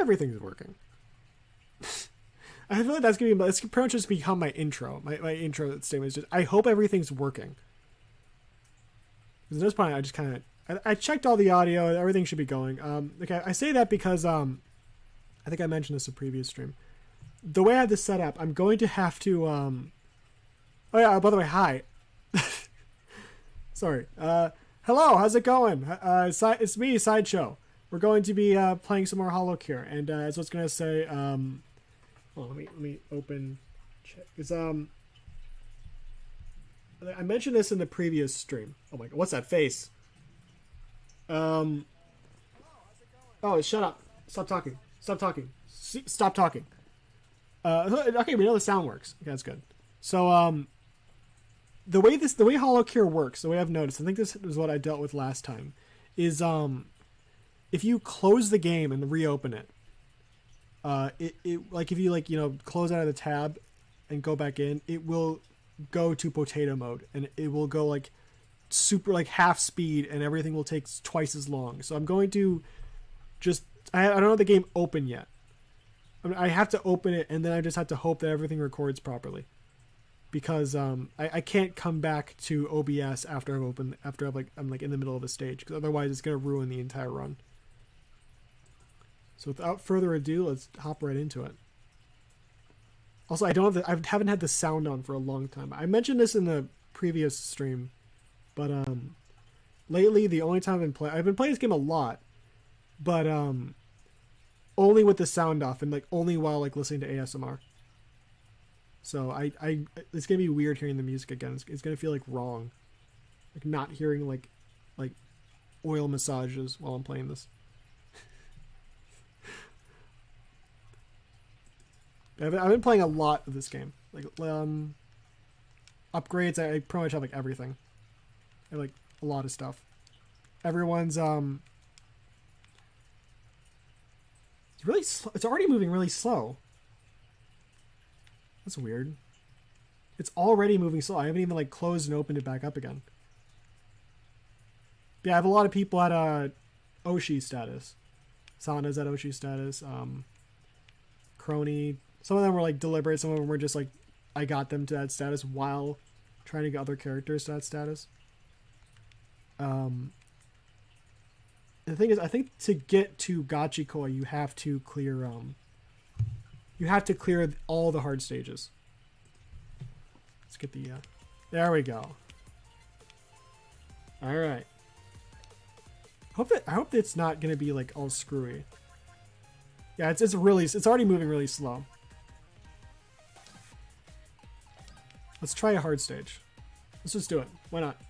everything's working. I feel like that's pretty much just become my intro. My intro statement is just, I hope everything's working. Because at this point, I just kind of, I checked all the audio, everything should be going. Okay, I say that because, I think I mentioned this in a previous stream. The way I have this set up, I'm going to have to, oh yeah, by the way, hi. Sorry. Hello, how's it going? It's me, Sideshow. We're going to be playing some more Holocure, and as I was going to say, well, let me open check. Because I mentioned this in the previous stream. Oh my god, what's that face? Oh, shut up. Stop talking. Stop talking. Stop talking. Okay, we know the sound works. Okay, that's good. So, the way Holocure works, the way I've noticed, I think this is what I dealt with last time, is if you close the game and reopen it, like if you close out of the tab and go back in, it will go to potato mode and it will go like super like half speed and everything will take twice as long. So I'm going to just I don't have the game open yet. I have to open it and then I just have to hope that everything records properly. Because I can't come back to OBS after I'm in the middle of a stage, because otherwise it's gonna ruin the entire run. So without further ado, let's hop right into it. Also, I haven't had the sound on for a long time. I mentioned this in the previous stream, but lately the only time I've been playing this game a lot, but only with the sound off and like only while like listening to ASMR. So it's gonna be weird hearing the music again. It's gonna feel like wrong, like not hearing like oil massages while I'm playing this. I've been playing a lot of this game. Like upgrades, I pretty much have like everything. I have like a lot of stuff. Everyone's it's really it's already moving really slow. That's weird. It's already moving slow. I haven't even like closed and opened it back up again. Yeah, I have a lot of people at Oshi status. Sana's at Oshi status. Crony. Some of them were like deliberate. Some of them were just like, I got them to that status while trying to get other characters to that status. The thing is, I think to get to Gachikoi, you have to clear all the hard stages. Let's get the there we go. All right. I hope it's not gonna be like all screwy. Yeah, it's already moving really slow. Let's try a hard stage. Let's just do it. Why not?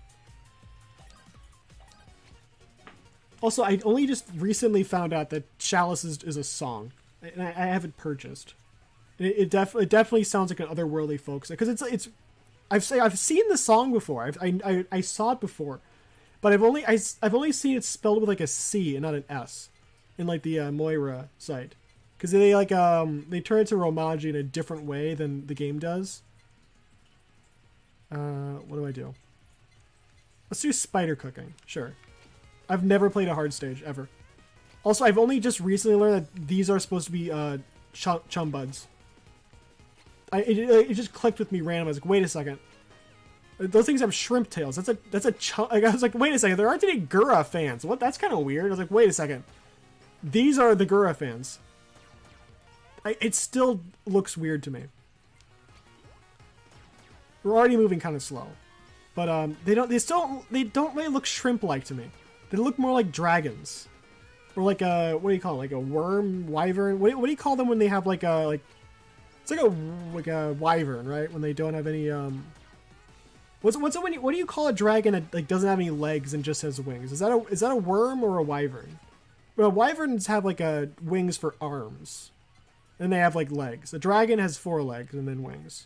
Also, I only just recently found out that Chalice is a song, and I haven't purchased. It definitely sounds like an otherworldly folk song, because it's I've seen the song before. I saw it before, but I've only seen it spelled with like a C and not an S, in like the Moira site, because they like they turn it to Romaji in a different way than the game does. What do I do? Let's do spider cooking. Sure. I've never played a hard stage ever. Also, I've only just recently learned that these are supposed to be chum buds. It just clicked with me randomly. I was like, wait a second. Those things have shrimp tails. That's a chum. I was like, wait a second. There aren't any Gura fans. What? That's kind of weird. I was like, wait a second. These are the Gura fans. It still looks weird to me. We're already moving kind of slow, but they don't really look shrimp-like to me. They look more like dragons, or like a what do you call it? Like a worm, wyvern. What do you call them when they have like a it's like a wyvern, right? When they don't have any what do you call a dragon that like doesn't have any legs and just has wings? Is that a worm or a wyvern? Well, wyverns have like wings for arms, and they have like legs. A dragon has 4 legs and then wings.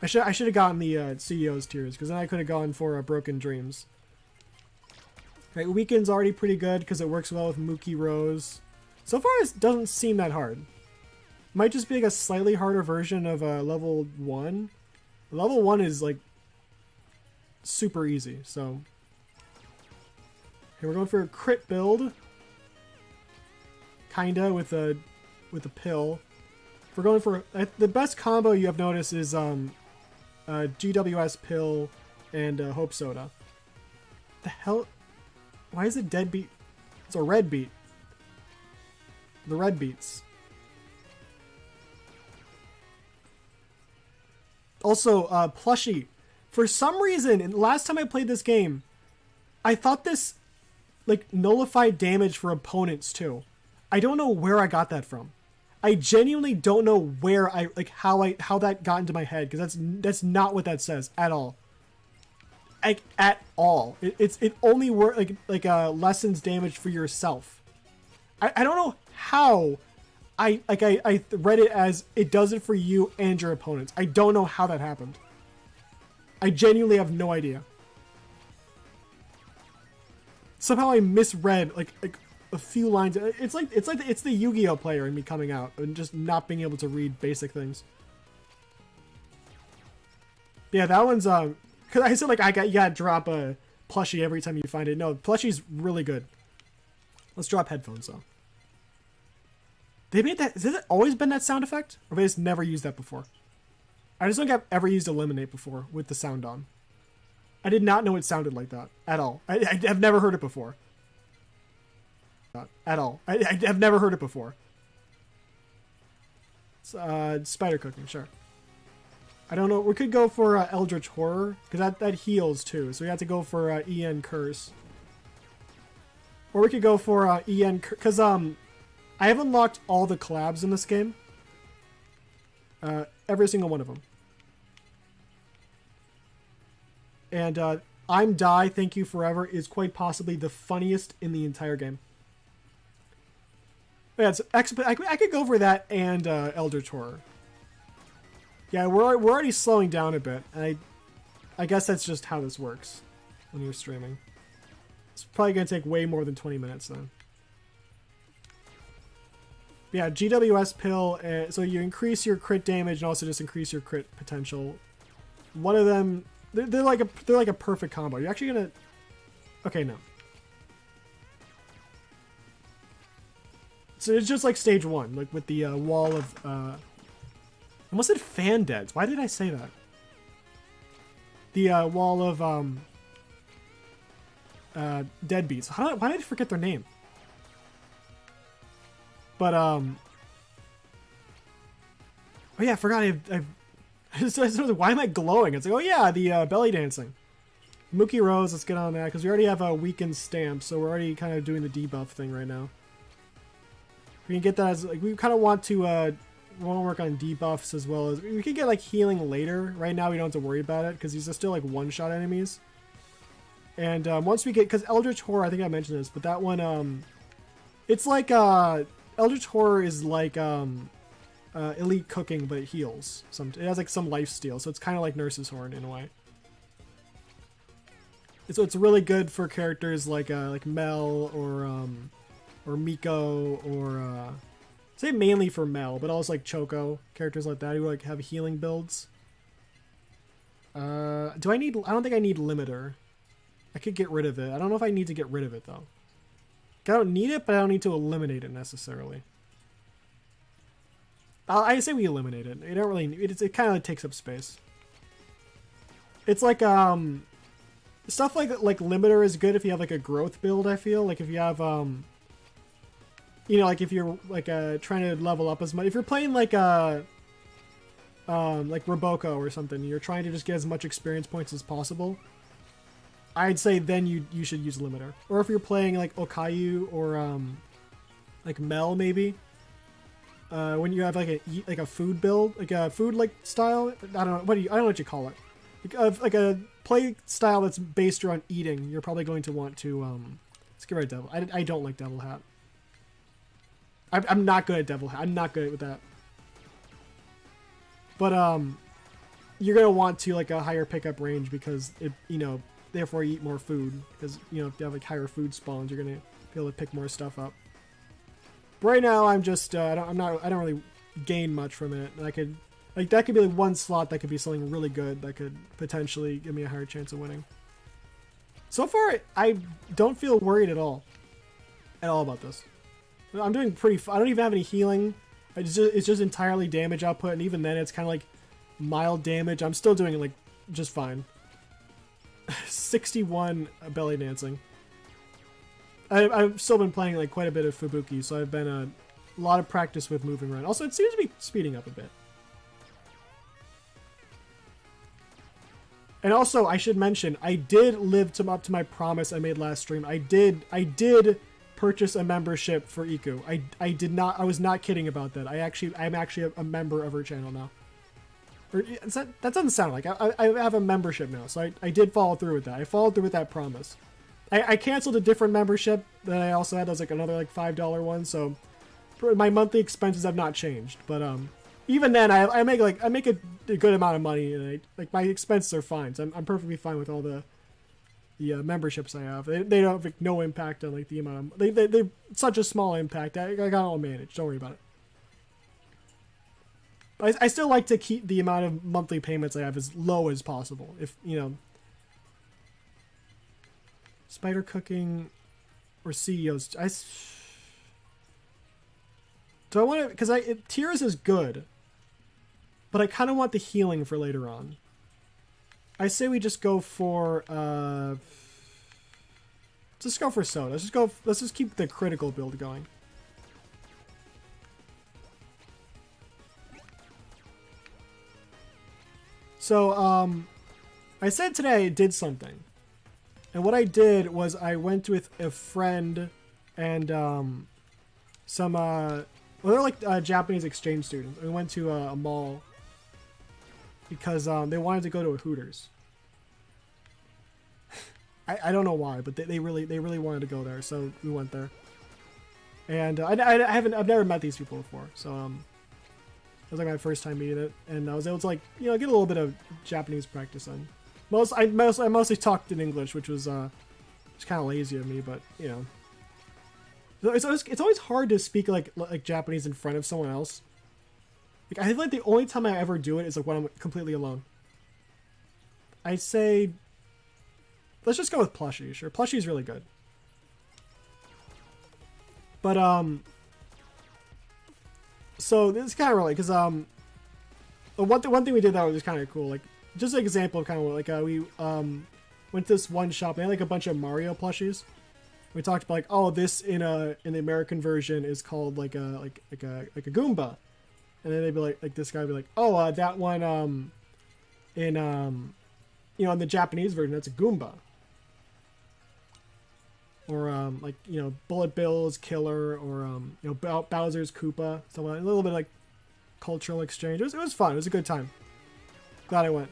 I should have gotten the CEO's tiers, because then I could have gone for Broken Dreams. Right, Weekend's already pretty good because it works well with Mookie Rose. So far, it doesn't seem that hard. Might just be like a slightly harder version of level 1. Level 1 is like super easy. So, okay, we're going for a crit build. kinda with a pill. If we're going for the best combo you have noticed is GWS pill and Hope Soda. The hell? Why is it dead beat? It's a red beat. The red beats. Also, plushie. For some reason, last time I played this game, I thought this like nullified damage for opponents too. I don't know where I got that from. I genuinely don't know where how that got into my head, because that's not what that says at all. Like at all. It only lessens damage for yourself. I don't know how. I read it as it does it for you and your opponents. I don't know how that happened. I genuinely have no idea. Somehow I misread like a few lines. It's the Yu-Gi-Oh player in me coming out and just not being able to read basic things. Yeah, that one's because I said you gotta drop a plushie every time you find it. No, plushie's really good. Let's drop headphones though. They made that. Has it always been that sound effect, or have they just never used that before? I just don't think I've ever used Eliminate before with the sound on. I did not know it sounded like that at all. I've never heard it before. At all. I've never heard it before. Spider cooking, sure. I don't know. We could go for Eldritch Horror, because that heals too. So we have to go for EN Curse. Or we could go for EN Curse, because I have unlocked all the collabs in this game. Every single one of them. And I'm Die, Thank You Forever is quite possibly the funniest in the entire game. Yeah, I could go for that and Eldritch Horror. Yeah, we're already slowing down a bit. And I guess that's just how this works when you're streaming. It's probably going to take way more than 20 minutes then. Yeah, GWS pill, so you increase your crit damage and also just increase your crit potential. One of them, they're like a perfect combo. You're actually gonna, okay, no. So it's just like stage 1, like with the wall of, I almost said fan deads. Why did I say that? The wall of deadbeats. Why did I forget their name? But oh yeah, I forgot. Why am I glowing? It's like, oh yeah, the belly dancing. Mookie Rose, let's get on that, because we already have a weakened stamp, so we're already kind of doing the debuff thing right now. We can get that as like, we kind of want to work on debuffs as well as we could get like healing later. Right now we don't have to worry about it because these are still like one-shot enemies. And once we get, because Eldritch Horror, I think I mentioned this, but that one, it's like Eldritch Horror is like Elite Cooking, but it heals. It has like some life steal, so it's kind of like Nurse's Horn in a way. So it's really good for characters like Mel or Miko or say mainly for Mel, but also like Choco, characters like that who like have healing builds. I don't think I need Limiter. I could get rid of it. I don't know if I need to get rid of it though. I don't need it, but I don't need to eliminate it necessarily. I say we eliminate it. You don't really. It kind of takes up space. It's like stuff like Limiter is good if you have like a growth build. I feel like if you have you know, like if you're like trying to level up as much. If you're playing like Roboco or something, you're trying to just get as much experience points as possible. I'd say then you should use Limiter. Or if you're playing like Okayu or like Mel maybe. When you have like a food build, like a food like style, I don't know what you call it. Like a play style that's based around eating, you're probably going to want to let's get rid of Devil. I don't like Devil Hat. I'm not good at Devil Hat. I'm not good with that. But you're gonna want to like a higher pickup range because it, you know, therefore you eat more food because, you know, if you have like higher food spawns, you're gonna be able to pick more stuff up. But right now I'm just I don't really gain much from it. I could like that could be like one slot that could be something really good that could potentially give me a higher chance of winning. So far I don't feel worried at all about this. I'm doing pretty. I don't even have any healing. It's just entirely damage output, and even then, it's kind of like mild damage. I'm still doing like just fine. 61 belly dancing. I've still been playing like quite a bit of Fubuki, so I've been a lot of practice with moving around. Also, it seems to be speeding up a bit. And also, I should mention, I did live up to my promise I made last stream. I did purchase a membership for Iku. I did not. I was not kidding about that. I'm actually a member of her channel now. Or, that doesn't sound like I have a membership now. So I did follow through with that. I followed through with that promise. I canceled a different membership that I also had. That was like another like $5 one. So my monthly expenses have not changed. But even then, I make a good amount of money, and like my expenses are fine. So I'm perfectly fine with all the memberships I have. They don't have like, no impact on like the amount of they such a small impact. I got it all managed. Don't worry about it. But I still like to keep the amount of monthly payments I have as low as possible. If you know, spider cooking or CEOs. Do I want to? Because Tears is good, but I kind of want the healing for later on. I say we just go for just go for Soda. Let's just keep the critical build going. So I said today I did something. And what I did was I went with a friend and some well, they're like Japanese exchange students. We went to a mall because they wanted to go to a Hooters. I don't know why, but they really wanted to go there, so we went there. And I've never met these people before, so it was like my first time meeting it, and I was able to like get a little bit of Japanese practice on. I mostly talked in English, which was just kind of lazy of me, but it's always hard to speak like Japanese in front of someone else. Like I feel like the only time I ever do it is like when I'm completely alone. I say, let's just go with Plushie. Sure, Plushie's really good. But so this is kind of really because one thing we did that was kind of cool. Like just an example of kind of like we went to this one shop. They had like a bunch of Mario plushies. We talked about like, oh, this in the American version is called like a Goomba, and then they'd be like this guy would be like, oh, that one in in the Japanese version that's a Goomba, or like Bullet Bill's Killer, or Bowser's Koopa, something like, a little bit like cultural exchange. It was fun. It was a good time. Glad I went.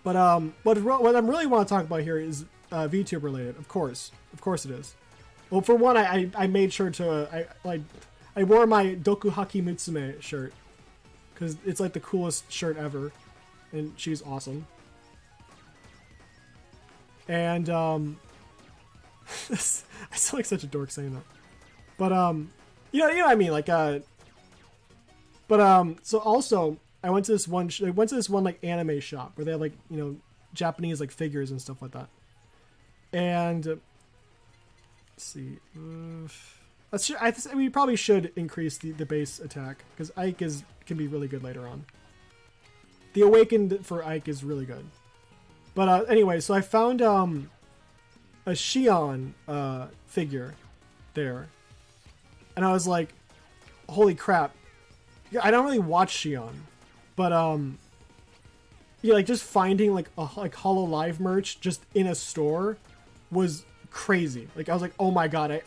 But what I really want to talk about here is VTube related. Of course it is. Well, for one, I made sure to I wore my Doku Haki Mutsume shirt because it's like the coolest shirt ever, and she's awesome. And I sound like such a dork saying that, but you know what I mean, like so also I went to this one like anime shop where they have like Japanese like figures and stuff like that. And let's see, we probably should increase the base attack because Ike can be really good later on. The Awakened for Ike is really good. But anyway, so I found a Shion figure there, and I was like, holy crap. I don't really watch Shion, but like just finding like Holo Live merch just in a store was crazy. Like I was like, oh my god,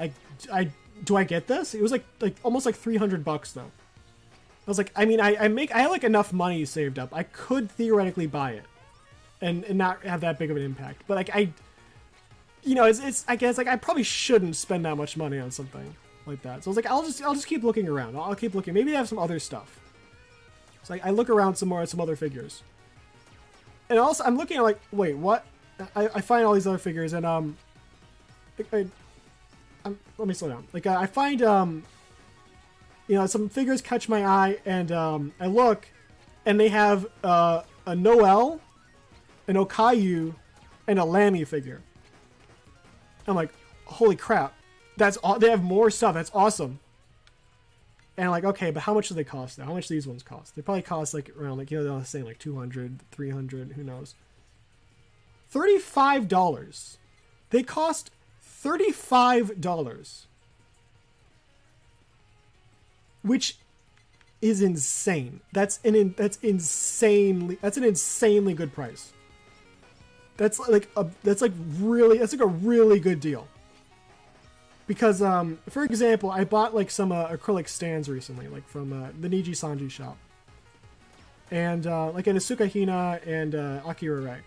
I do I get this? It was like almost like $300 though. I was like, I mean, I have like enough money saved up. I could theoretically buy it and not have that big of an impact. But like it's I guess like I probably shouldn't spend that much money on something like that. So I was like, I'll just keep looking around. I'll keep looking. Maybe they have some other stuff. So I look around some more at some other figures. And also I'm looking at like, wait, what? I find all these other figures and let me slow down. Like I find some figures catch my eye, and I look, and they have a Noel, an Okayu, and a Lammy figure. I'm like, holy crap! They have more stuff. That's awesome. And like, okay, but how much do they cost now? How much do these ones cost? They probably cost like around like, you know, they're saying like 200, 300, who knows. $35. They cost $35. Which is insane. That's an insanely good price. That's like a really good deal. Because, for example, I bought like some acrylic stands recently, like from the Niji Sanji shop. And like in Asuka Hina and Akira Ray.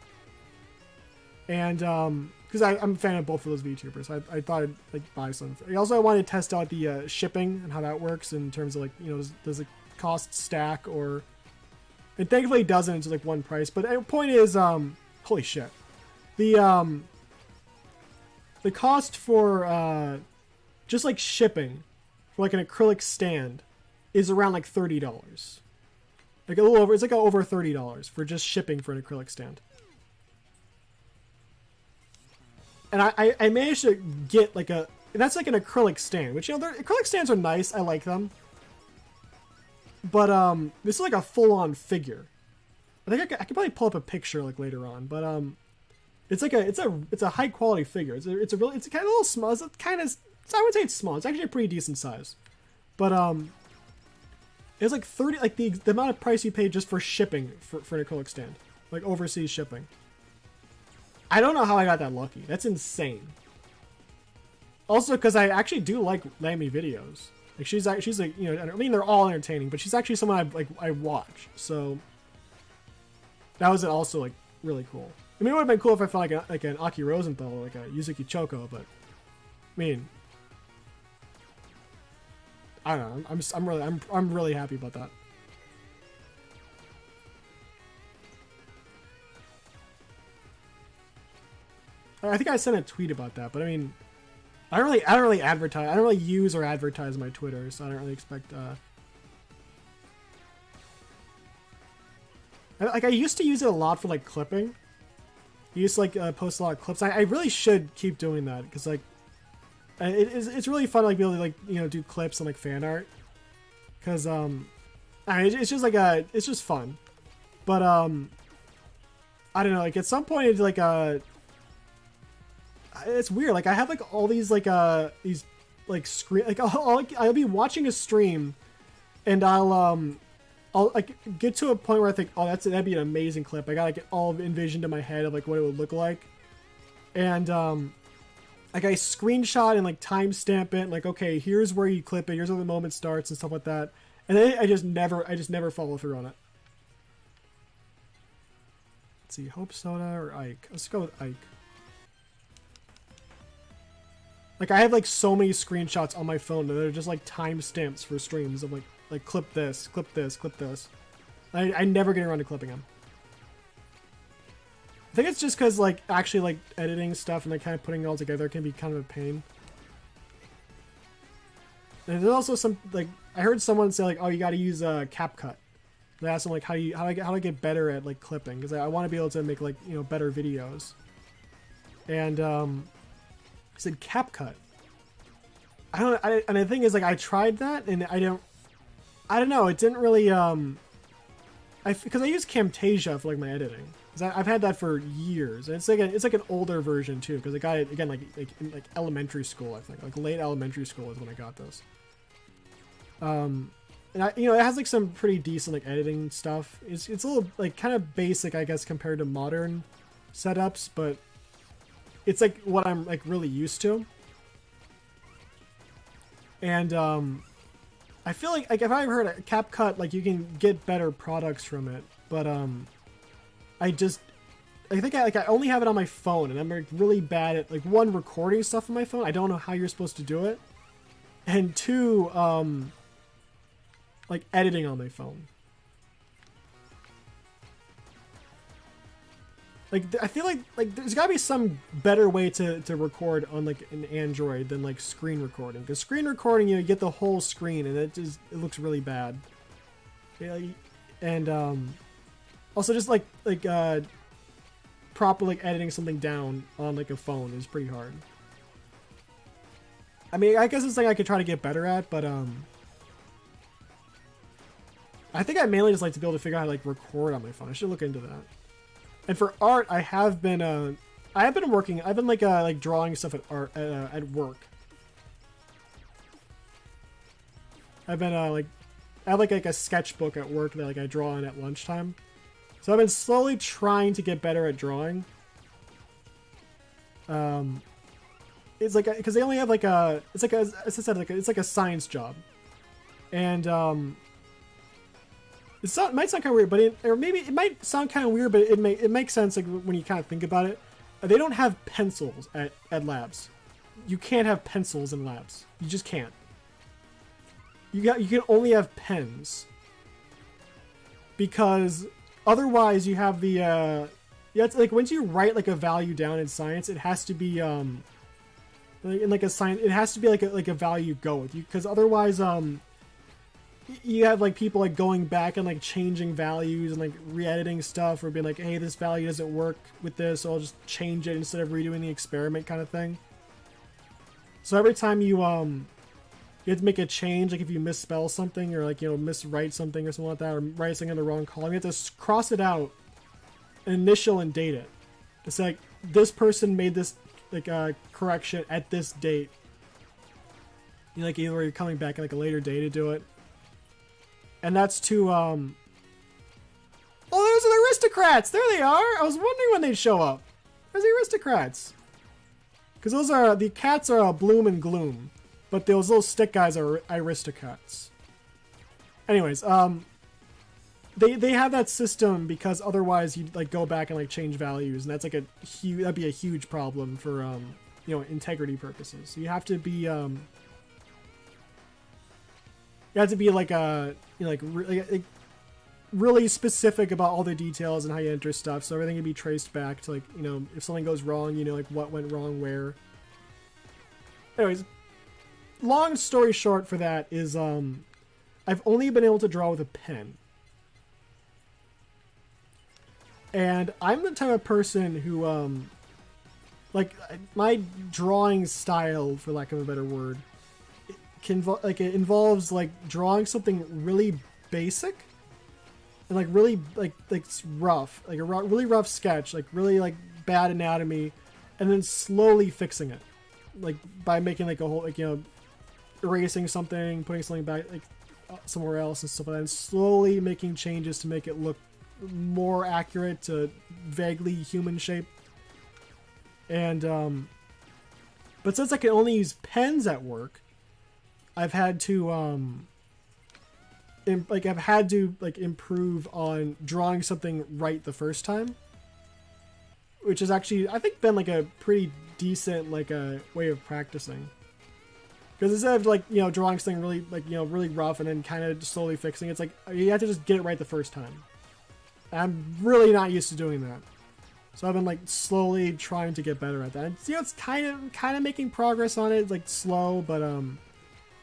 And because I'm a fan of both of those VTubers, I thought I'd like buy some. I wanted to test out the shipping and how that works in terms of like, you know, does it cost stack or... And thankfully it doesn't, it's like one price. But the point is, holy shit. The cost for just like shipping for like an acrylic stand is around like $30. Like a little over, it's like over $30 for just shipping for an acrylic stand. And I managed to get like and that's like an acrylic stand, which, you know, acrylic stands are nice. I like them. But this is like a full-on figure. I think I could probably pull up a picture like later on, but it's like it's a high quality figure. It's kind of a little small. It's kind of, I would say it's small. It's actually a pretty decent size. But it's like 30, like the amount of price you pay just for shipping for an acrylic stand, like overseas shipping. I don't know how I got that lucky. That's insane. Also, because I actually do like Lammy videos. Like she's like, you know, I mean, they're all entertaining, but she's actually someone I watch. So that was also like really cool. I mean, it would have been cool if I felt like an Aki Rosenthal or like a Yuzuki Choko, but I mean, I don't know. I'm really happy about that. I think I sent a tweet about that, but I mean, I don't really advertise. I don't really use or advertise my Twitter, so I don't really expect. Like I used to use it a lot for like clipping. I used to like post a lot of clips. I really should keep doing that because like it's really fun to like be able to like, you know, do clips and like fan art. Because I mean, it's just like it's just fun. But I don't know. Like at some point, it's like it's weird. Like I have like all these like screen, like I'll be watching a stream, and I'll like get to a point where I think, oh, that'd be an amazing clip. I got like it all envisioned in my head of like what it would look like, and like I screenshot and like timestamp it. And, like, okay, here's where you clip it. Here's where the moment starts and stuff like that. And then I just never follow through on it. Let's see, Hope Soda or Ike. Let's go with Ike. Like I have like so many screenshots on my phone that are just like timestamps for streams of like clip this, clip this, clip this. I never get around to clipping them. I think it's just because like actually like editing stuff and like kind of putting it all together can be kind of a pain. And there's also some like I heard someone say like, oh, you got to use CapCut. They asked them like how do I get better at like clipping, because I want to be able to make like, you know, better videos. And I said CapCut. And the thing is, like, I tried that and I don't know. It didn't really because I use Camtasia for like my editing. I've had that for years, and it's like an older version too. Because I got it again like in elementary school. I think like late elementary school is when I got this. And you know, it has like some pretty decent like editing stuff. It's a little like kind of basic, I guess, compared to modern setups, but it's like what I'm like really used to. And I feel like if I've heard a CapCut, like you can get better products from it, but I think I only have it on my phone, and I'm like really bad at like, one, recording stuff on my phone. I don't know how you're supposed to do it, and two, like editing on my phone. Like I feel like there's gotta be some better way to record on like an Android than like screen recording. Because screen recording, you know, you get the whole screen and it looks really bad. Yeah, and also just like proper like editing something down on like a phone is pretty hard. I mean, I guess it's something I could try to get better at, but I think I mainly just like to be able to figure out how to like record on my phone. I should look into that. And for art, I have been working. I've been like drawing stuff at work. I've been I have like a sketchbook at work that like I draw on at lunchtime. So I've been slowly trying to get better at drawing. It's like because they only have like it's like as I said, it's like a science job, and it might sound kind of weird, but or maybe it might sound kind of weird, but it makes sense like when you kind of think about it. They don't have pencils at labs. You can't have pencils in labs. You just can't. You can only have pens, because otherwise you have the yeah, it's like once you write like a value down in science, it has to be in like a science, it has to be like a value you go with, because otherwise you have like people like going back and like changing values and like re-editing stuff, or being like, hey, this value doesn't work with this, so I'll just change it instead of redoing the experiment, kind of thing. So every time you have to make a change, like if you misspell something, or like, you know, miswrite something or something like that, or write something in the wrong column, you have to cross it out, initial and date it. It's like, this person made this like correction at this date. You know, like either you're coming back at like a later day to do it. And that's to oh, there's the aristocrats! There they are! I was wondering when they'd show up. There's the aristocrats. Because those are, the cats are Bloom and Gloom. But those little stick guys are aristocrats. Anyways, they have that system because otherwise you'd like go back and like change values, and that's like that'd be a huge problem for you know, integrity purposes. So you have to be like you know, like really specific about all the details and how you enter stuff, so everything can be traced back to like, you know, if something goes wrong, you know, like what went wrong where. Anyways, long story short for that is I've only been able to draw with a pen. And I'm the type of person who like my drawing style, for lack of a better word, it involves like drawing something really basic and like really like rough, like a really rough sketch, like really like bad anatomy, and then slowly fixing it, like by making like a whole, like, you know, erasing something, putting something back like somewhere else and stuff like that, and slowly making changes to make it look more accurate to vaguely human shape. And but since I can only use pens at work, I've had to improve on drawing something right the first time, which has actually, I think, been like a pretty decent like a way of practicing. Because instead of like, you know, drawing something really like, you know, really rough and then kind of slowly fixing, it's like you have to just get it right the first time. And I'm really not used to doing that, so I've been like slowly trying to get better at that. And, you know, it's kind of making progress on it, like slow, but I mean,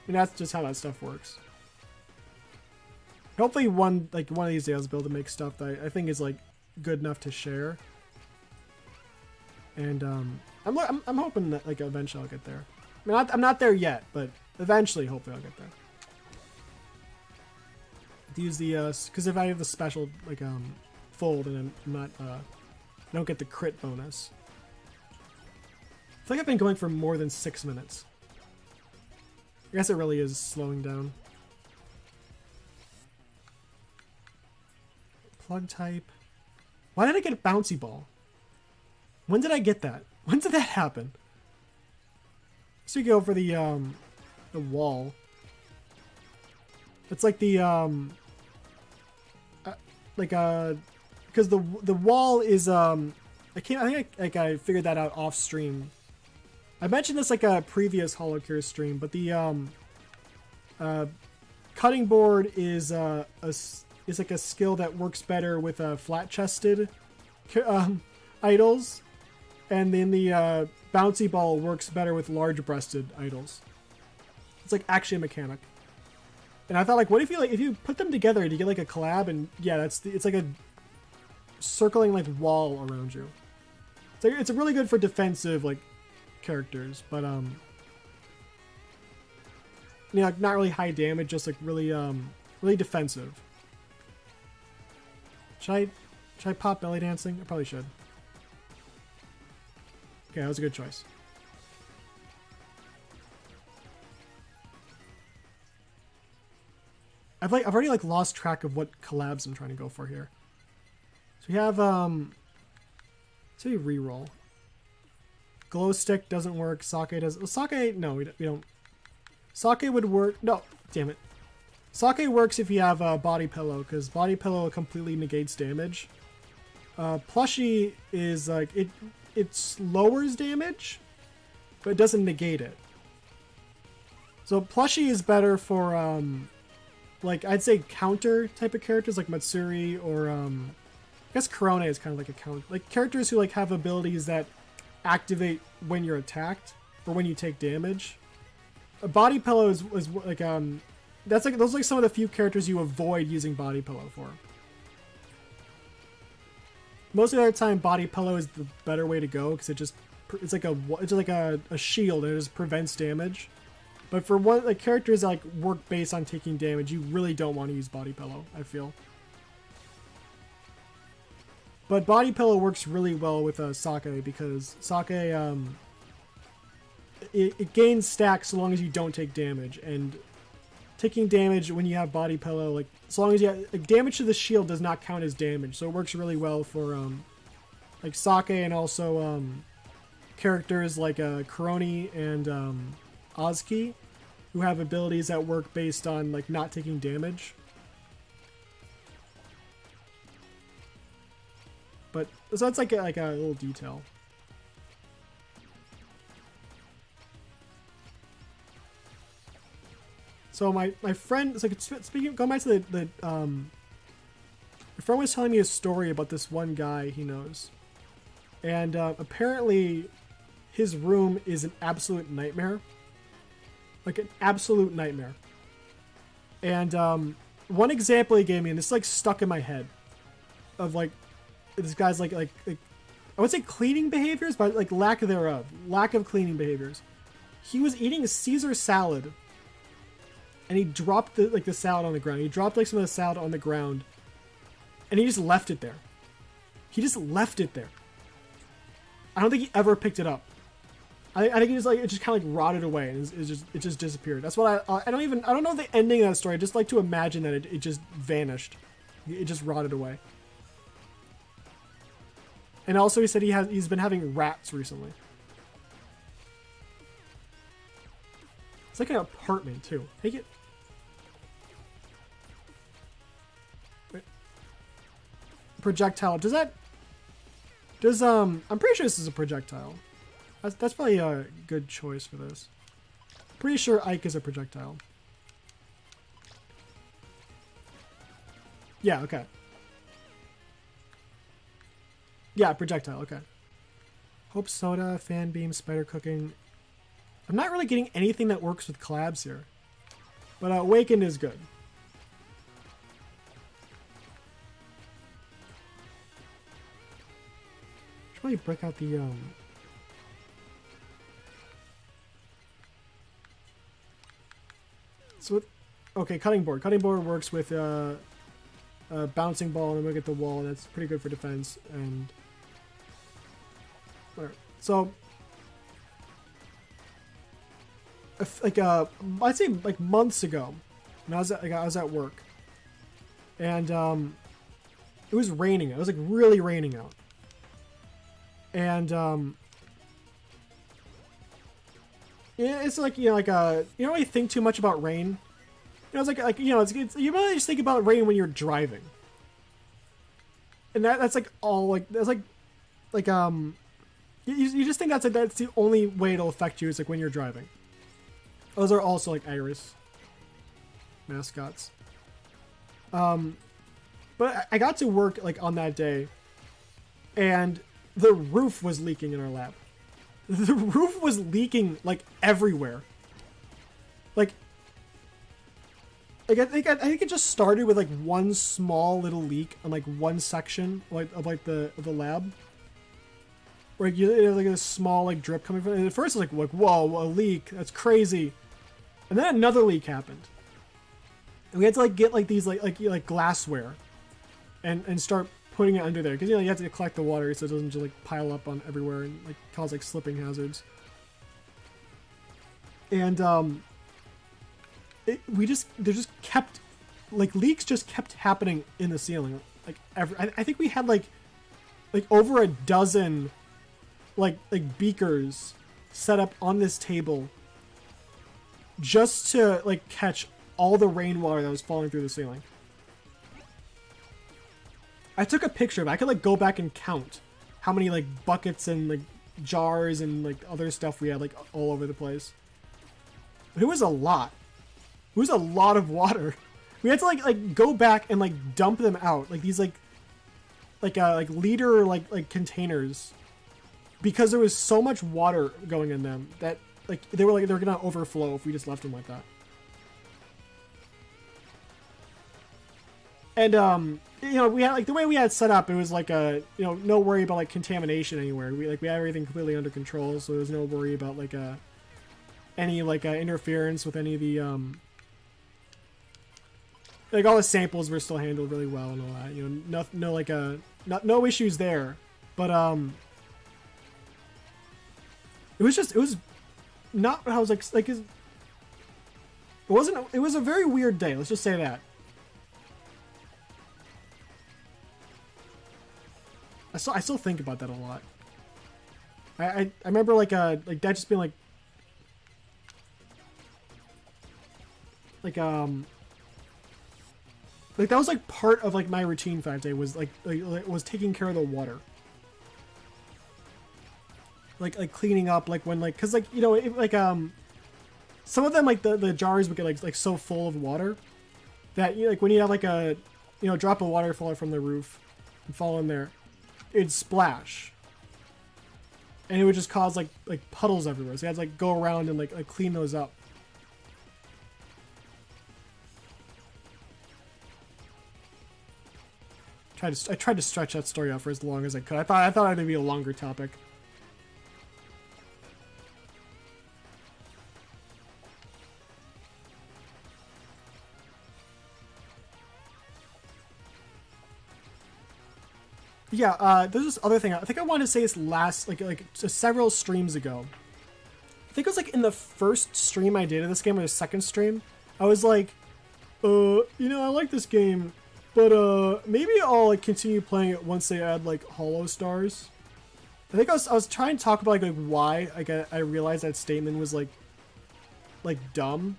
that's just how that stuff works. Hopefully one of these days I'll be able to make stuff that I think is like good enough to share. And I'm hoping that like eventually I'll get there. I mean, I'm not there yet, but eventually, hopefully, I'll get there. To use the because if I have the special like fold, and I'm not I don't get the crit bonus. I feel like I've been going for more than 6 minutes. I guess it really is slowing down. Plug type. Why did I get a bouncy ball? When did I get that? When did that happen? So we go for the wall. It's like the because the wall is I figured that out off stream. I mentioned this like a previous Holocure stream, but the cutting board is like a skill that works better with flat-chested idols, and then the bouncy ball works better with large-breasted idols. It's like actually a mechanic. And I thought, like, what if you put them together and you get like a collab, and yeah, it's like a circling like wall around you. It's really good for defensive like characters, but you know, like not really high damage, just like really really defensive. Should I pop belly dancing? I probably should. Okay, that was a good choice. I've already like lost track of what collabs I'm trying to go for here. So we have so we reroll. Glow stick doesn't work. Sake does. Well, sake, no, we don't. Sake would work. No, damn it. Sake works if you have a body pillow, because body pillow completely negates damage. Plushie is like it lowers damage, but it doesn't negate it. So plushie is better for like I'd say counter type of characters like Matsuri or I guess Korone is kind of like a counter, like characters who like have abilities that activate when you're attacked or when you take damage. A body pillow is like those are like some of the few characters you avoid using body pillow for. Most of the time, body pillow is the better way to go because it's like a shield and it just prevents damage. But for one, like characters that like work based on taking damage, you really don't want to use body pillow, I feel. But body pillow works really well with Sake because Sake it gains stacks so long as you don't take damage, and taking damage when you have body pillow, like so long as you have, like, damage to the shield does not count as damage, so it works really well for like Sake and also characters like Korone and Ozki, who have abilities that work based on like not taking damage. But so that's like a little detail. So my friend, it's like speaking, going back to the my friend was telling me a story about this one guy he knows, and apparently his room is an absolute nightmare, like an absolute nightmare. And one example he gave me, and this is like stuck in my head, of like this guy's like I would say cleaning behaviors, but like lack of cleaning behaviors. He was eating a Caesar salad. And he dropped the salad on the ground. He dropped like some of the salad on the ground. And he just left it there. He just left it there. I don't think he ever picked it up. I think it just kind of like rotted away and it just disappeared. That's what I don't know the ending of that story. I just like to imagine that it just vanished. It just rotted away. And also he said he's been having rats recently. It's like an apartment too. Take it. Wait. Projectile. I'm pretty sure this is a projectile. That's probably a good choice for this. Pretty sure Ike is a projectile. Yeah, okay. Yeah, projectile, okay. Hope soda, fan beam, spider cooking. I'm not really getting anything that works with collabs here. But Awakened is good. Should probably break out the So okay, cutting board. Cutting board works with bouncing ball and we get the wall. That's pretty good for defense and whatever. So like I'd say like months ago, when I was at work, and it was raining. It was like really raining out, and yeah, it's like, you know, like you don't really think too much about rain. You know, it's like you know, it's you really just think about rain when you're driving, and that's like all like that's like you just think that's the only way it'll affect you is like when you're driving. Those are also like Iris mascots. But I got to work like on that day, and the roof was leaking in our lab. The roof was leaking like everywhere. Like I think it just started with like one small little leak on like one section of the lab. Where you like a small like drip coming from. And at first it's like whoa, a leak, that's crazy. And then another leak happened. And we had to like get like these like glassware and start putting it under there, because you know you have to collect the water so it doesn't just like pile up on everywhere and like cause like slipping hazards. And they just kept, like, leaks just kept happening in the ceiling. Like I think we had like over a dozen like beakers set up on this table just to like catch all the rainwater that was falling through the ceiling. I took a picture of it. I could like go back and count how many like buckets and like jars and like other stuff we had like all over the place. But it was a lot. It was a lot of water. We had to like go back and like dump them out, like these like liter like containers, because there was so much water going in them that like they're gonna overflow if we just left them like that. And you know, we had like the way we had it set up, it was like a, you know, no worry about like contamination anywhere. We had everything completely under control, so there was no worry about like any like interference with any of the like all the samples were still handled really well and all that. You know, no issues there. But it was not how I was like it was a very weird day. Let's just say that. I still think about that a lot. I remember like Dad just being like that was like part of like my routine for that day, was was taking care of the water, like cleaning up, like when like, because like, you know, some of them like the jars would get like so full of water that, you know, like when you have like a, you know, drop of water fall from the roof and fall in there, it'd splash and it would just cause like puddles everywhere, so you had to like go around and like clean those up. I tried to stretch that story out for as long as I could. I thought it'd be a longer topic. Yeah, there's this other thing. I think I wanted to say this last, several streams ago. I think it was like in the first stream I did of this game, or the second stream. I was like, you know, I like this game, but maybe I'll like continue playing it once they add like holo stars. I think I was trying to talk about like why I realized that statement was like dumb.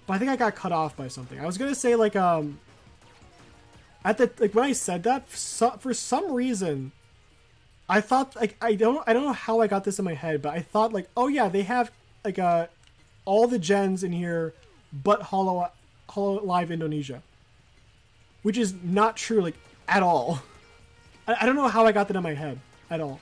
But I think I got cut off by something. I was gonna say like at the when I said that, for some reason I thought like I don't know how I got this in my head, but I thought like, oh yeah, they have like all the gens in here but Holo Live Indonesia, which is not true like at all. I don't know how I got that in my head at all.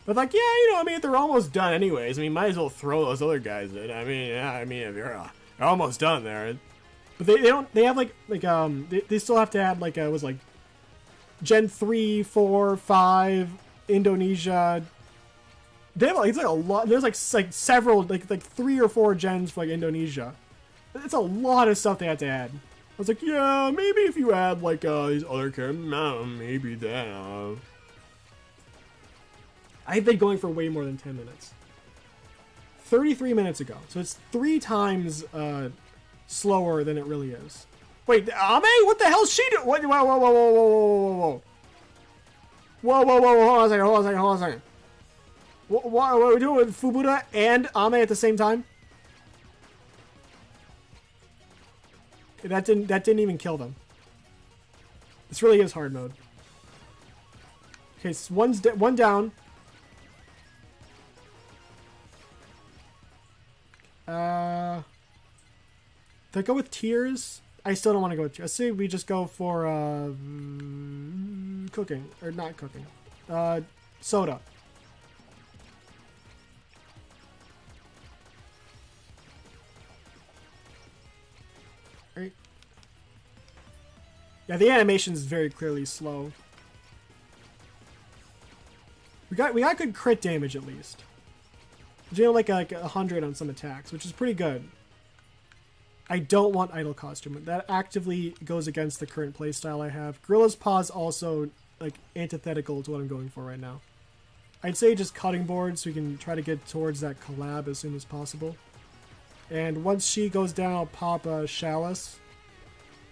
But like, yeah, you know, I mean, they're almost done anyways. I mean, might as well throw those other guys in. I mean, yeah, I mean, if you're almost done there. But they have they still have to add like was like Gen 3, 4, 5 Indonesia. They have like, it's like a lot. There's like several like 3 or 4 gens for like Indonesia. It's a lot of stuff they had to add. I was like, yeah, maybe if you add like these other characters, maybe that. I've been going for way more than 10 minutes. 33 minutes ago, so it's 3 times slower than it really is. Wait, Ame? What the hell's she doing? Whoa, whoa, whoa, whoa, whoa, whoa, whoa, whoa, whoa, whoa, hold on a second. What are we doing with Fubuda and Ame at the same time? Okay, that didn't even kill them. This really is hard mode. Okay, so one down. Do I go with tears? I still don't want to go with tears. I say we just go for cooking, or not cooking. Soda. Right. Yeah, the animation is very clearly slow. We got good crit damage at least. Doing like 100 on some attacks, which is pretty good. I don't want Idle Costume. That actively goes against the current playstyle I have. Gorilla's Paw's also like antithetical to what I'm going for right now. I'd say just Cutting Board so we can try to get towards that collab as soon as possible. And once she goes down, I'll pop Chalice.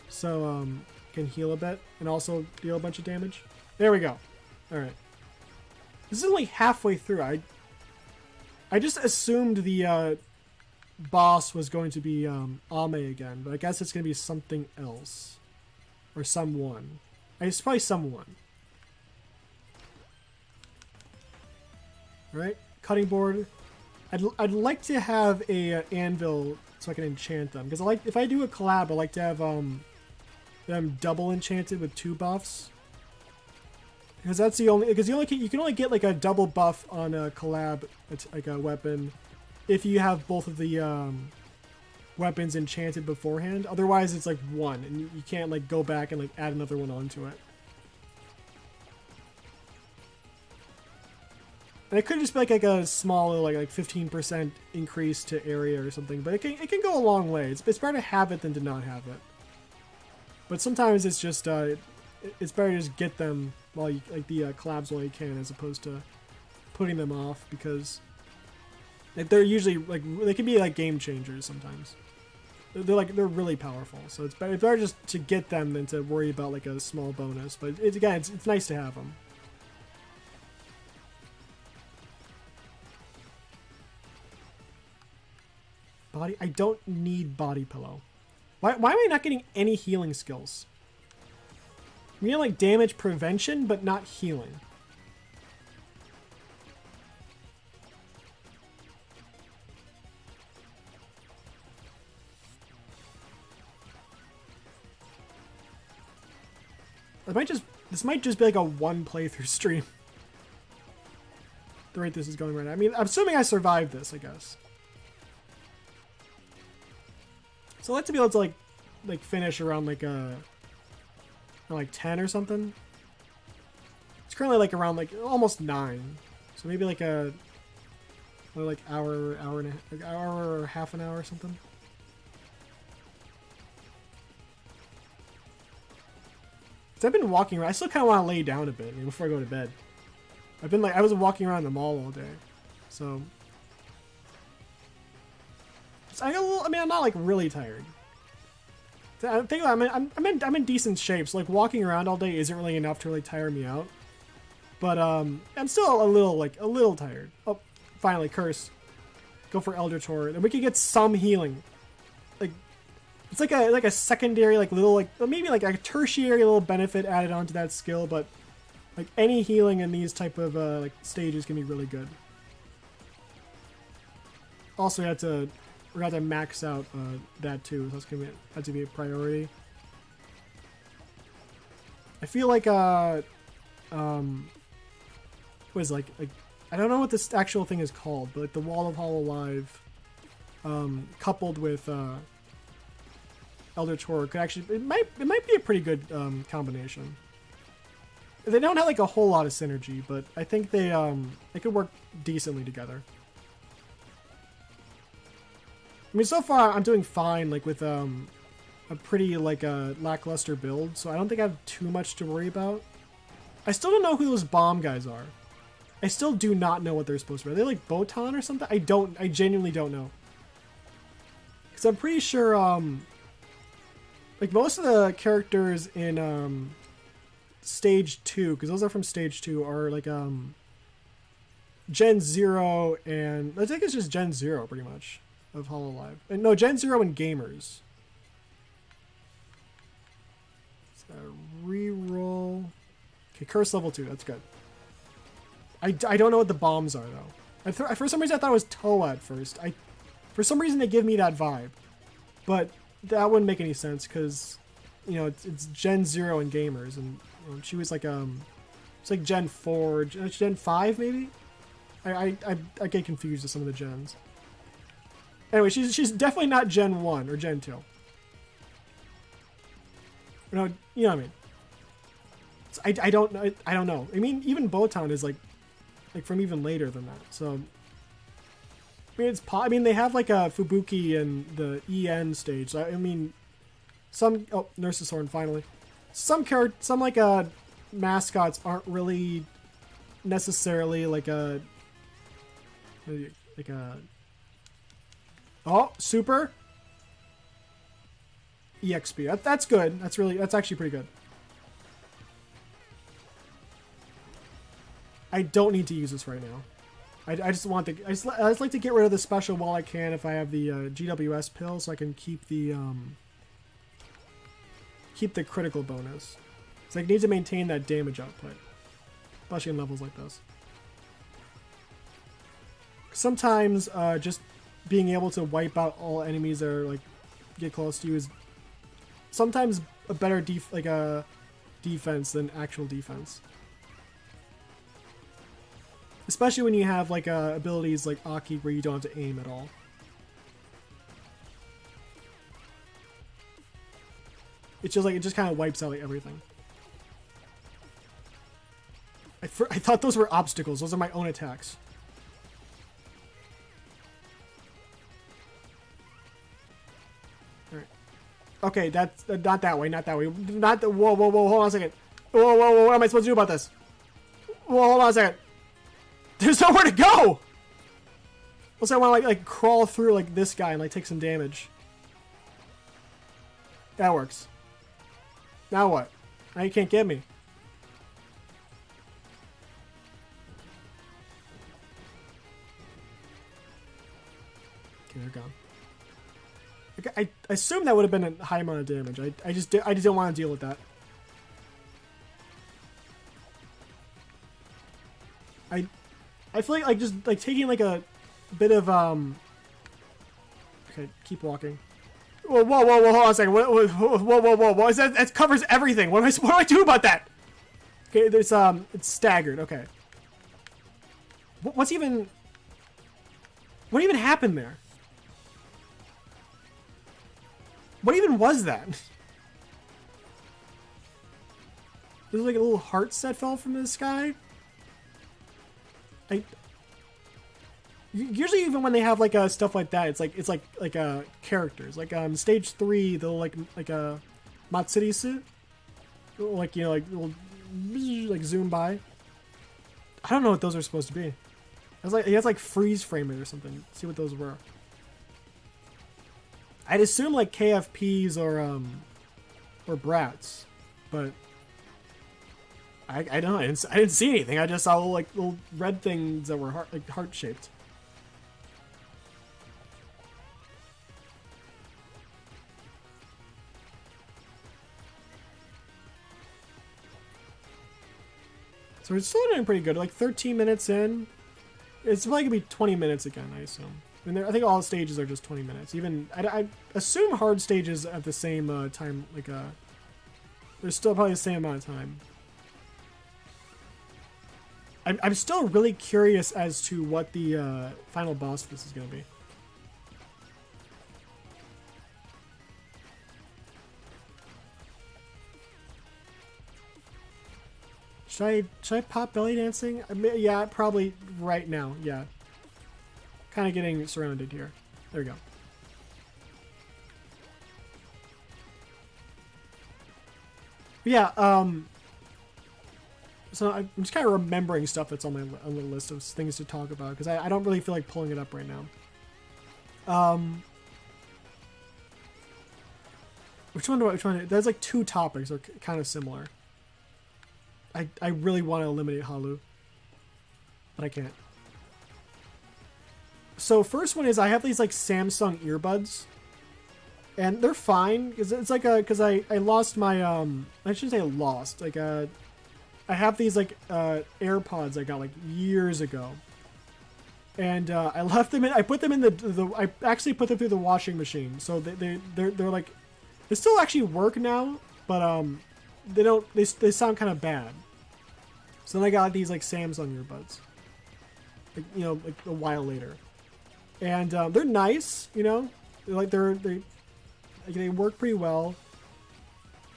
So can heal a bit and also deal a bunch of damage. There we go. Alright. This is only halfway through. I just assumed the boss was going to be Ame again, but I guess it's going to be something else. Or someone. It's probably someone. Right? Cutting Board. I'd like to have a anvil so I can enchant them. Because if I do a collab, I like to have them double enchanted with 2 buffs. Because that's the only, you can only get like a double buff on a collab, like a weapon, if you have both of the weapons enchanted beforehand. Otherwise, it's like 1, and you can't like go back and like add another one onto it. And it could just be like a small like 15% increase to area or something, but it can go a long way. It's better to have it than to not have it. But sometimes it's just it's better to just get them while you like the collabs while you can, as opposed to putting them off, because they're usually like they can be like game changers sometimes. They're really powerful, so it's better just to get them than to worry about like a small bonus. But it's nice to have them. Body. I don't need body pillow. Why am I not getting any healing skills? I'm getting like damage prevention, but not healing. This might just be like a 1 playthrough stream. The rate this is going right now. I mean, I'm assuming I survived this, I guess. So I'd like to be able to like finish around like 10 or something. It's currently like around like almost 9, so maybe like a hour or half an hour or something. Cause I've been walking around. I still kind of want to lay down a bit before I go to bed. I was walking around the mall all day, so. I'm not like really tired. I think I'm in decent shape, so like walking around all day isn't really enough to really tire me out. But I'm still a little tired. Oh, finally, curse. Go for Elder Tor. Then we can get some healing. Like it's like a secondary maybe like a tertiary little benefit added onto that skill, but like any healing in these type of like stages can be really good. Also, we're going to have to max out that too, so that's going to have to be a priority. I feel like, what is it, like, I don't know what this actual thing is called, but like the Wall of Hololive, coupled with Elder Tor could actually, it might be a pretty good combination. They don't have like a whole lot of synergy, but I think they could work decently together. I mean, so far I'm doing fine, like with a pretty like lackluster build, so I don't think I have too much to worry about. I still don't know who those bomb guys are. I still do not know what they're supposed to be. Are they like Botan or something? I genuinely don't know. Because I'm pretty sure, like most of the characters in Stage 2, because those are from Stage 2, are like Gen 0 and I think it's just Gen 0 pretty much. Of Hololive. No, Gen 0 and Gamers. Reroll. Okay, Curse level 2. That's good. I don't know what the bombs are, though. For some reason, I thought it was Toa at first. For some reason, they give me that vibe. But that wouldn't make any sense, because, you know, it's Gen 0 and Gamers, and you know, she was like, it's like Gen 4, Gen 5, maybe? I get confused with some of the gens. Anyway, she's definitely not Gen 1 or Gen 2. No, you know what I mean. I don't know. I mean, even Botan is like from even later than that. So I mean, I mean, they have like a Fubuki and the EN stage. So, I mean, some Nurse's Horn finally. Some like mascots aren't really necessarily like a super EXP. That's good. That's actually pretty good. I don't need to use this right now. I just like to get rid of the special while I can if I have the GWS pill, so I can keep the critical bonus. So I need to maintain that damage output, especially in levels like this. Sometimes just being able to wipe out all enemies that are like get close to you is sometimes a better defense than actual defense. Especially when you have like abilities like Aki where you don't have to aim at all. It's just like, it just kind of wipes out like everything. I thought those were obstacles. Those are my own attacks. Alright. Okay, that's not that way, not that way. Not the, whoa, hold on a second. Whoa, what am I supposed to do about this? Whoa, hold on a second. There's nowhere to go! Unless I want to like crawl through like this guy and like take some damage. That works. Now what? Now you can't get me. Okay, they're gone. Okay, I assume that would have been a high amount of damage. I just didn't want to deal with that. I feel like just like taking like a bit of Okay, keep walking. Whoa, hold on a second. Whoa. Is that covers everything. What do I do about that? Okay, there's it's staggered. Okay. What even happened there? What even was that? There's like a little hearts that fell from the sky. Usually even when they have like stuff like that, it's like characters. Like stage 3, they'll like a Matsurisu, like, you know, like little, like zoom by. I don't know what those are supposed to be. It has like freeze frame it or something. Let's see what those were. I'd assume like KFPs or brats, but I don't know. I didn't see anything. I just saw little red things that were heart shaped. So we're still doing pretty good. Like 13 minutes in. It's probably gonna be 20 minutes again, I assume. I mean, I think all stages are just 20 minutes. Even I assume hard stages at the same time. Like there's still probably the same amount of time. I'm still really curious as to what the final boss of this is gonna be. Should I pop belly dancing? I mean, yeah, probably right now. Yeah, kind of getting surrounded here. There we go. But yeah. So I'm just kind of remembering stuff that's on the list of things to talk about because I don't really feel like pulling it up right now. Which one? There's like 2 topics that are kind of similar. I really want to eliminate Halu, but I can't. So first one is I have these like Samsung earbuds, and they're fine because it's like because I lost my I shouldn't say lost, like I have these like AirPods I got like years ago, and I left them in. I put them in I actually put them through the washing machine, so they're like they still actually work now, but they sound kind of bad. So then I got these like Samsung earbuds, like, you know, like a while later, and they're nice, you know, they work pretty well,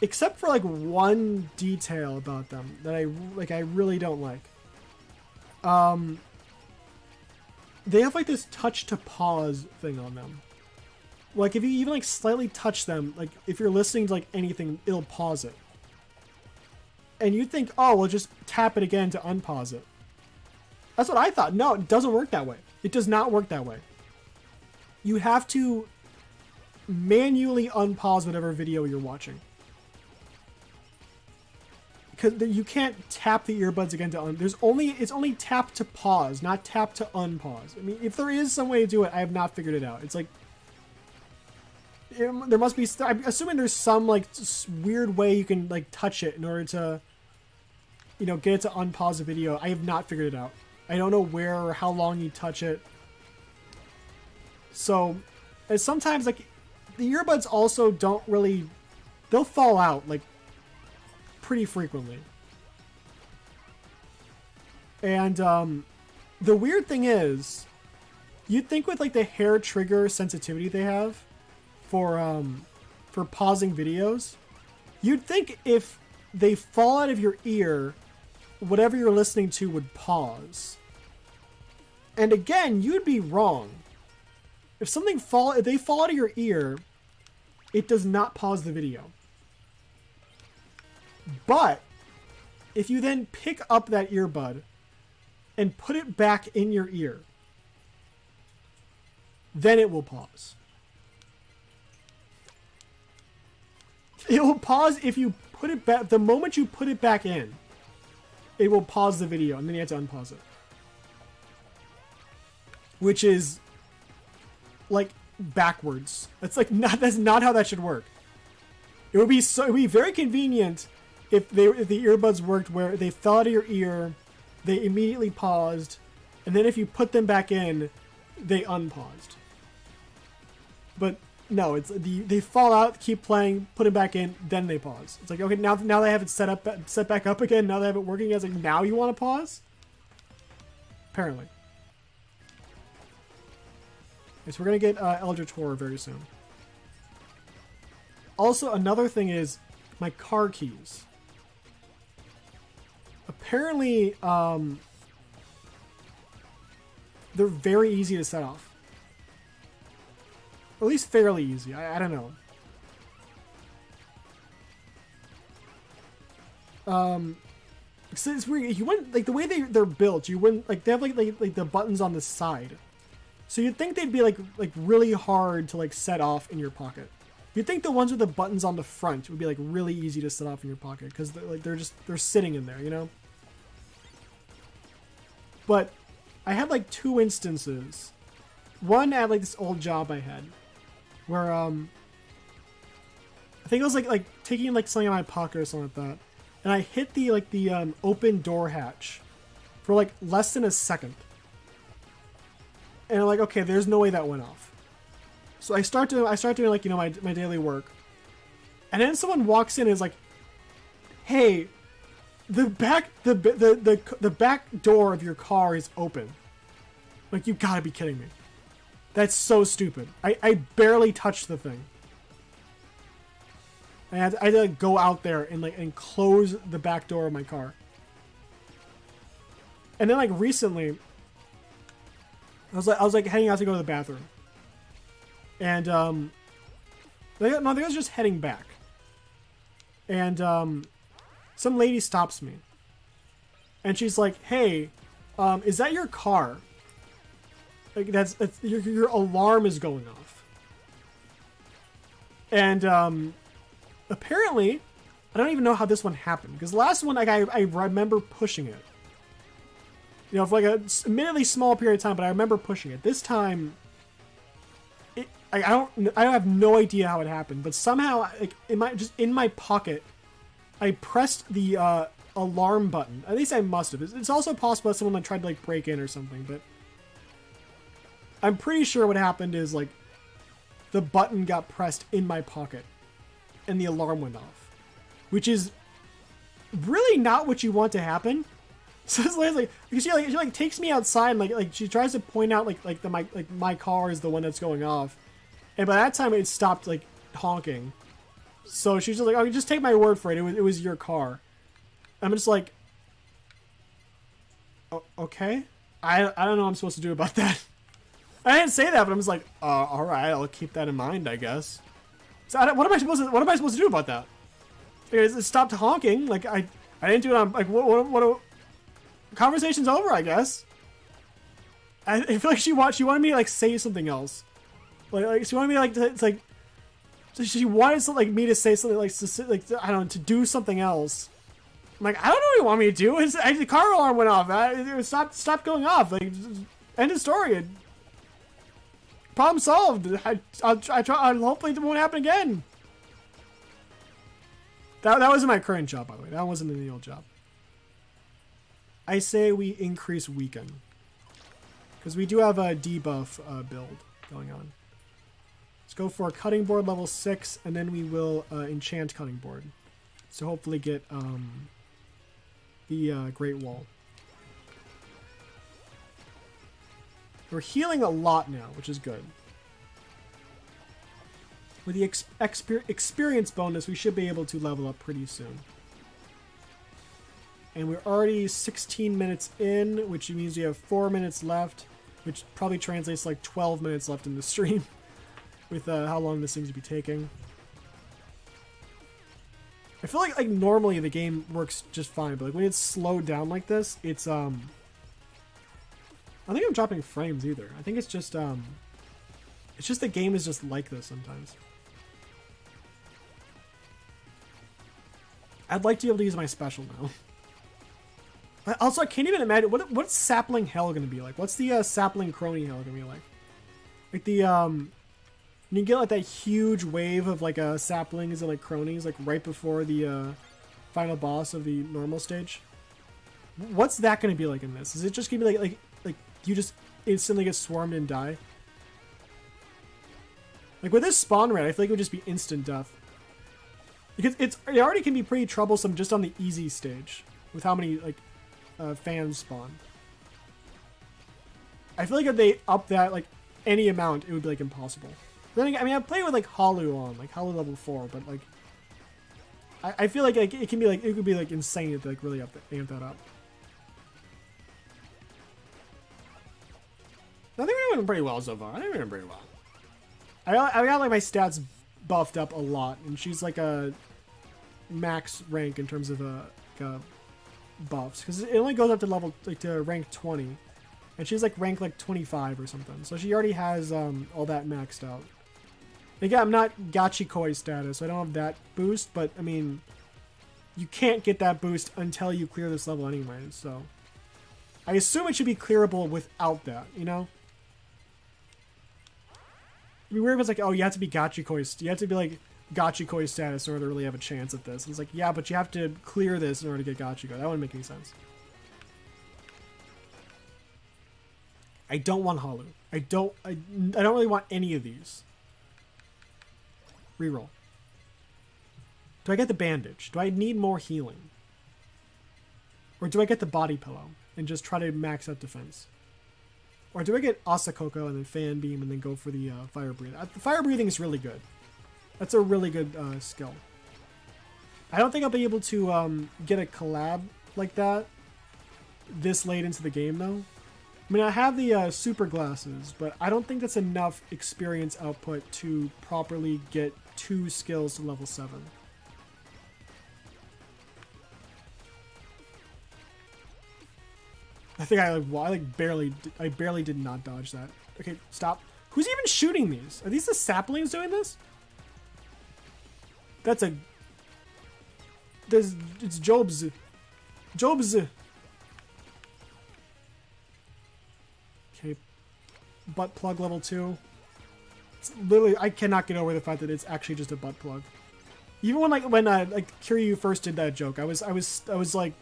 except for like one detail about them that I really don't like. they have like this touch to pause thing on them. Like if you even like slightly touch them, like if you're listening to like anything, it'll pause it. And you think, oh, we'll just tap it again to unpause it. That's what I thought. No, it doesn't work that way. It does not work that way. You have to manually unpause whatever video you're watching. Because you can't tap the earbuds again to it's only tap to pause, not tap to unpause. I mean, if there is some way to do it, I have not figured it out. It's like there must be. I'm assuming there's some like weird way you can like touch it in order to, you know, get it to unpause the video. I have not figured it out. I don't know where or how long you touch it. So, and sometimes like the earbuds also don't really, they'll fall out like pretty frequently. And the weird thing is, you'd think with like the hair trigger sensitivity they have for pausing videos, you'd think if they fall out of your ear, whatever you're listening to would pause. And again, you'd be wrong. If they fall out of your ear, it does not pause the video. But if you then pick up that earbud and put it back in your ear, then it will pause. It will pause if you put it back. The moment you put it back in, it will pause the video, and then you have to unpause it. Which is like backwards. That's not how that should work. It would be very convenient if the earbuds worked where they fell out of your ear, they immediately paused, and then if you put them back in, they unpaused. But no, it's they fall out, keep playing, put it back in, then they pause. It's like, okay, now they have it set back up again. Now they have it working. It's like, now you want to pause? Apparently. Okay, so we're gonna get Eldritch Horror very soon. Also, another thing is my car keys. Apparently, they're very easy to set off. Or at least fairly easy. I don't know. It's weird. You wouldn't like the way they're built. You wouldn't like they have like the buttons on the side. So you'd think they'd be like really hard to like set off in your pocket. You'd think the ones with the buttons on the front would be like really easy to set off in your pocket because they're sitting in there, you know. But I had like two instances. One at like this old job I had, where I think it was like taking like something out of my pocket or something like that, and I hit the open door hatch for like less than a second, and I'm like, okay, there's no way that went off. So I start doing like, you know, my daily work, and then someone walks in and is like, hey, the back door of your car is open. Like, you gotta be kidding me. That's so stupid. I barely touched the thing. I had to like, go out there and close the back door of my car. And then like recently, I was like heading out to go to the bathroom. And I think I was just heading back. And some lady stops me. And she's like, "Hey, is that your car? Like that's your alarm is going off." And apparently, I don't even know how this one happened, because the last one, like I remember pushing it. You know, for like a admittedly small period of time, but I remember pushing it. This time, I have no idea how it happened, but somehow, like in my pocket, I pressed the alarm button. At least I must have. It's also possible that someone tried to like break in or something, but I'm pretty sure what happened is like the button got pressed in my pocket and the alarm went off, which is really not what you want to happen. So it's like she takes me outside and like she tries to point out my car is the one that's going off, and by that time it stopped like honking. So she's just like, "Oh, just take my word for it. It was your car." I'm just like, "Oh, okay. I don't know what I'm supposed to do about that." I didn't say that, but I'm just like, all right, I'll keep that in mind, I guess. So what am I supposed to do about that? It stopped honking. Like I didn't do it on like what conversation's over, I guess. I feel like she wanted me to like say something else. Like she wanted me to like she wanted to, like me to say something like I don't know, to do something else. I'm like, I don't know what you want me to do. The car alarm went off. It stopped going off. Like end of story. Problem solved. I'll try. Hopefully it won't happen again. That wasn't my current job, by the way. That wasn't in the old job. I say we increase weaken. Because we do have a debuff build going on. Let's go for cutting board level 6, and then we will enchant cutting board. So hopefully get the Great Wall. We're healing a lot now, which is good. With the experience bonus, we should be able to level up pretty soon. And we're already 16 minutes in, which means we have 4 minutes left, which probably translates like 12 minutes left in the stream with how long this seems to be taking. I feel like normally the game works just fine, but like when it's slowed down like this, it's I don't think I'm dropping frames either. I think it's just the game is just like this sometimes. I'd like to be able to use my special now. Also, I can't even imagine what's sapling hell gonna be like. What's the sapling crony hell gonna be like? Like the you get like that huge wave of like saplings and like cronies like right before the final boss of the normal stage. What's that gonna be like in this? Is it just gonna be like you just instantly get swarmed and die? Like with this spawn rate, I feel like it would just be instant death. Because it already can be pretty troublesome just on the easy stage with how many like fans spawn. I feel like if they up that like any amount, it would be like impossible. Then again, I mean, I've played with like Holu on like Holu level 4, but like I feel like it can be like it could be like insane to like really amp that up. I think we're doing pretty well so far. I think we're doing pretty well. I got like my stats buffed up a lot, and she's like a max rank in terms of buffs, because it only goes up to level like to rank 20, and she's like rank like 25 or something. So she already has all that maxed out. Again, I'm not Gachikoi status, so I don't have that boost, but I mean, you can't get that boost until you clear this level anyways. So I assume it should be clearable without that, you know. It'd be weird if it's like, oh, you have to be Gachikoi. You have to be like Gachikoi status in order to really have a chance at this. And it's like, yeah, but you have to clear this in order to get Gachikoi. That wouldn't make any sense. I don't want Holu. I don't really want any of these. Reroll. Do I get the bandage? Do I need more healing? Or do I get the body pillow and just try to max out defense? Or do I get Asakoko and then Fan Beam and then go for the Fire Breathing? The Fire Breathing is really good. That's a really good skill. I don't think I'll be able to get a collab like that this late into the game, though. I mean, I have the Super Glasses, but I don't think that's enough experience output to properly get 2 skills to level 7. I think I barely did not dodge that. Okay, stop. Who's even shooting these? Are these the saplings doing this? It's Job's. Okay, butt plug level 2. It's literally, I cannot get over the fact that it's actually just a butt plug. Even when Kiryu first did that joke, I was like,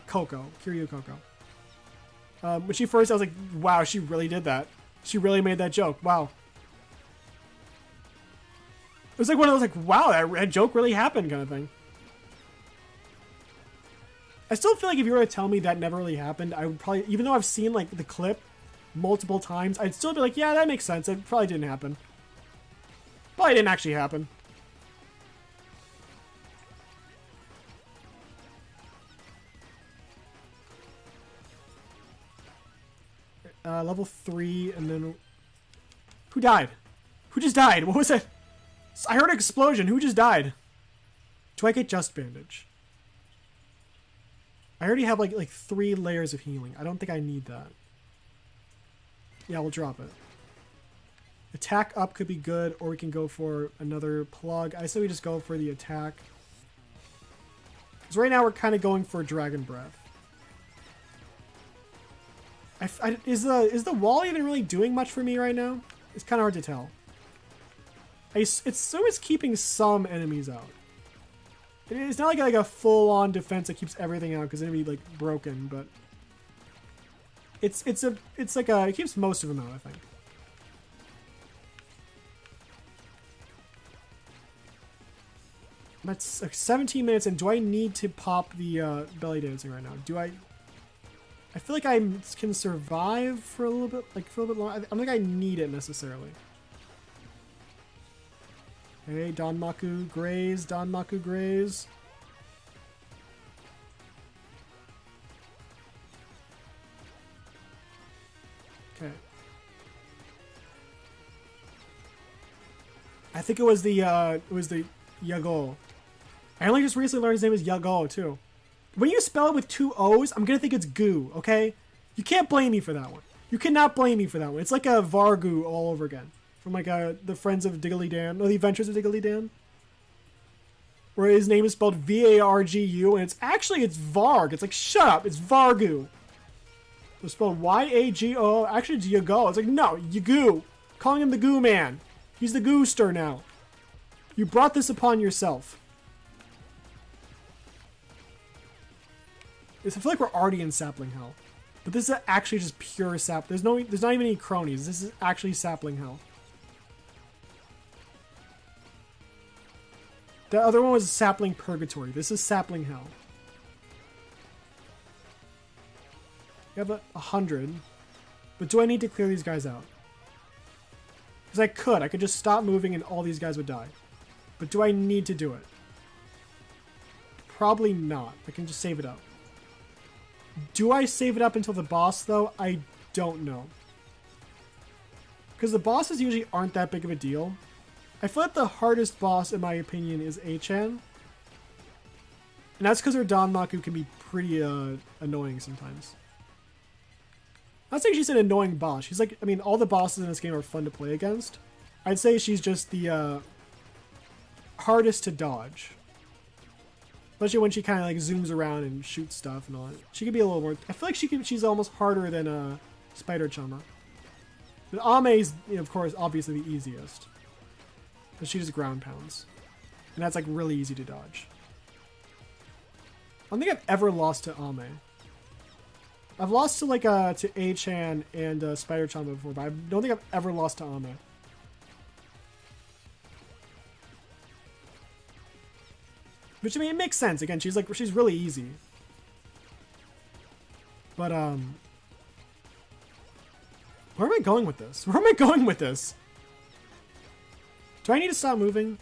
Coco, Kiryu Coco. When she first, I was like, wow, she really did that. She really made that joke. Wow. It was like one of those like, wow, that joke really happened kind of thing. I still feel like if you were to tell me that never really happened, I would probably, even though I've seen like the clip multiple times, I'd still be like, yeah, that makes sense. It probably didn't happen. Probably didn't actually happen. Level 3, and then Who died? Who just died? What was it? I heard an explosion. Who just died? Do I get just bandage? I already have like 3 layers of healing. I don't think I need that. Yeah, we'll drop it. Attack up could be good, or we can go for another plug. I say we just go for the attack. Because right now we're kind of going for Dragon Breath. Is the wall even really doing much for me right now? It's kind of hard to tell. It's always keeping some enemies out. It's not like a full-on defense that keeps everything out because it'd be like broken, but it keeps most of them out, I think. That's like 17 minutes, and do I need to pop the belly dancing right now? I feel like I can survive for a little bit, long. I don't think I need it necessarily. Okay, Danmaku graze, Danmaku graze. Okay. I think it was the Yago. I only just recently learned his name is Yago too. When you spell it with 2 O's, I'm gonna think it's goo, okay? You can't blame me for that one. You cannot blame me for that one. It's like a Vargu all over again. From like the Friends of Diggly Dan, or the Adventures of Diggly Dan. Where his name is spelled V-A-R-G-U, and it's Varg. It's like, shut up, it's Vargu. It's spelled Y-A-G-O. Actually, it's Yago. It's like, no, Yagoo. Calling him the Goo Man. He's the Gooster now. You brought this upon yourself. I feel like we're already in sapling hell. But this is actually just pure sap. There's not even any cronies. This is actually sapling hell. The other one was sapling purgatory. This is sapling hell. We have 100. But do I need to clear these guys out? Because I could just stop moving and all these guys would die. But do I need to do it? Probably not. I can just save it up. Do I save it up until the boss, though? I don't know. Because the bosses usually aren't that big of a deal. I feel like the hardest boss, in my opinion, is Achan. And that's because her Danmaku can be pretty annoying sometimes. Not saying she's an annoying boss. She's like, I mean, all the bosses in this game are fun to play against. I'd say she's just the hardest to dodge. Especially when she kind of like zooms around and shoots stuff and all that. She could be a little more... I feel like she's almost harder than Spider-Chama. But Ame is, of course, obviously the easiest. But she just ground pounds. And that's like really easy to dodge. I don't think I've ever lost to Ame. I've lost to like to Achan and Spider-Chama before, but I don't think I've ever lost to Ame. Which, I mean, it makes sense. Again, she's really easy. But, where am I going with this? Where am I going with this? Do I need to stop moving?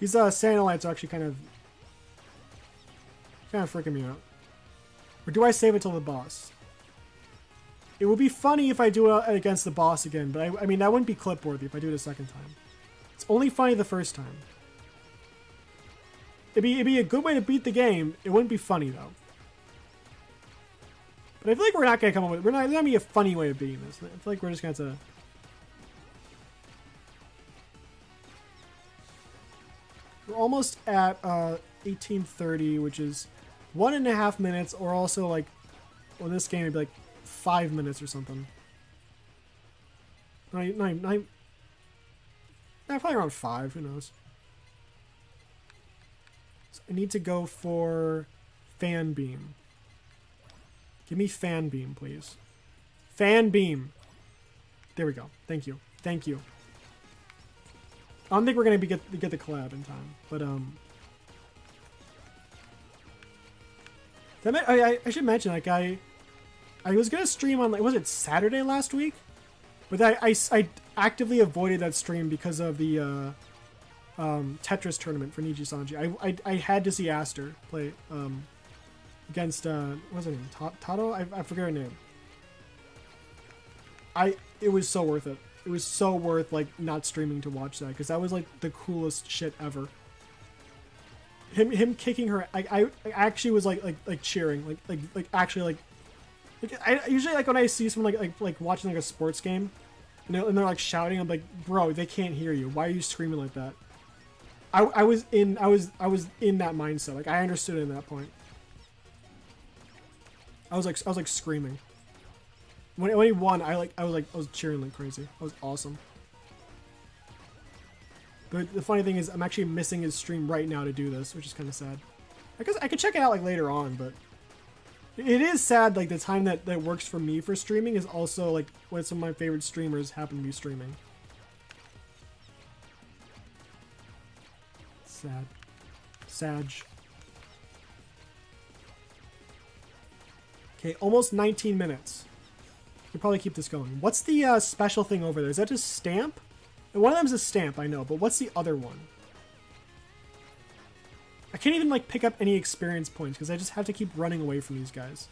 These, Sandalites are actually kind of freaking me out. Or do I save it till the boss? It would be funny if I do it against the boss again, but I mean, that wouldn't be clip-worthy if I do it a second time. It's only funny the first time. It'd be a good way to beat the game. It wouldn't be funny, though. But I feel like we're not going to come up with... There's not going to be a funny way of beating this. I feel like we're just going to have to... We're almost at 18:30, which is 1.5 minutes, or also, like... Well, in this game, it'd be like 5 minutes or something. Probably around 5. Who knows? I need to go for Fan Beam. Give me Fan Beam, please. Fan Beam. There we go. Thank you. Thank you. I don't think we're gonna get the collab in time, but I should mention, like, I was gonna stream on, like, was it Saturday last week? But I actively avoided that stream because of the Tetris tournament for Niji Sanji. I had to see Aster play against what was her name? Tato? I forget her name. It was so worth it. It was so worth like not streaming to watch that because that was like the coolest shit ever. Him kicking her, I actually was like cheering, like actually like I usually like when I see someone like watching like a sports game, and they're like shouting, I'm like, bro, they can't hear you. Why are you screaming like that? I was in that mindset. Like I understood it at that point. I was like screaming. When he won, I was cheering like crazy. That was awesome. But the funny thing is, I'm actually missing his stream right now to do this, which is kind of sad. I guess I could check it out like later on, but it is sad. Like the time that works for me for streaming is also like when some of my favorite streamers happen to be streaming. Sad. Sag. Okay, almost 19 minutes. Could probably keep this going. What's the special thing over there? Is that just stamp? And one of them's a stamp, I know, but what's the other one? I can't even like pick up any experience points because I just have to keep running away from these guys.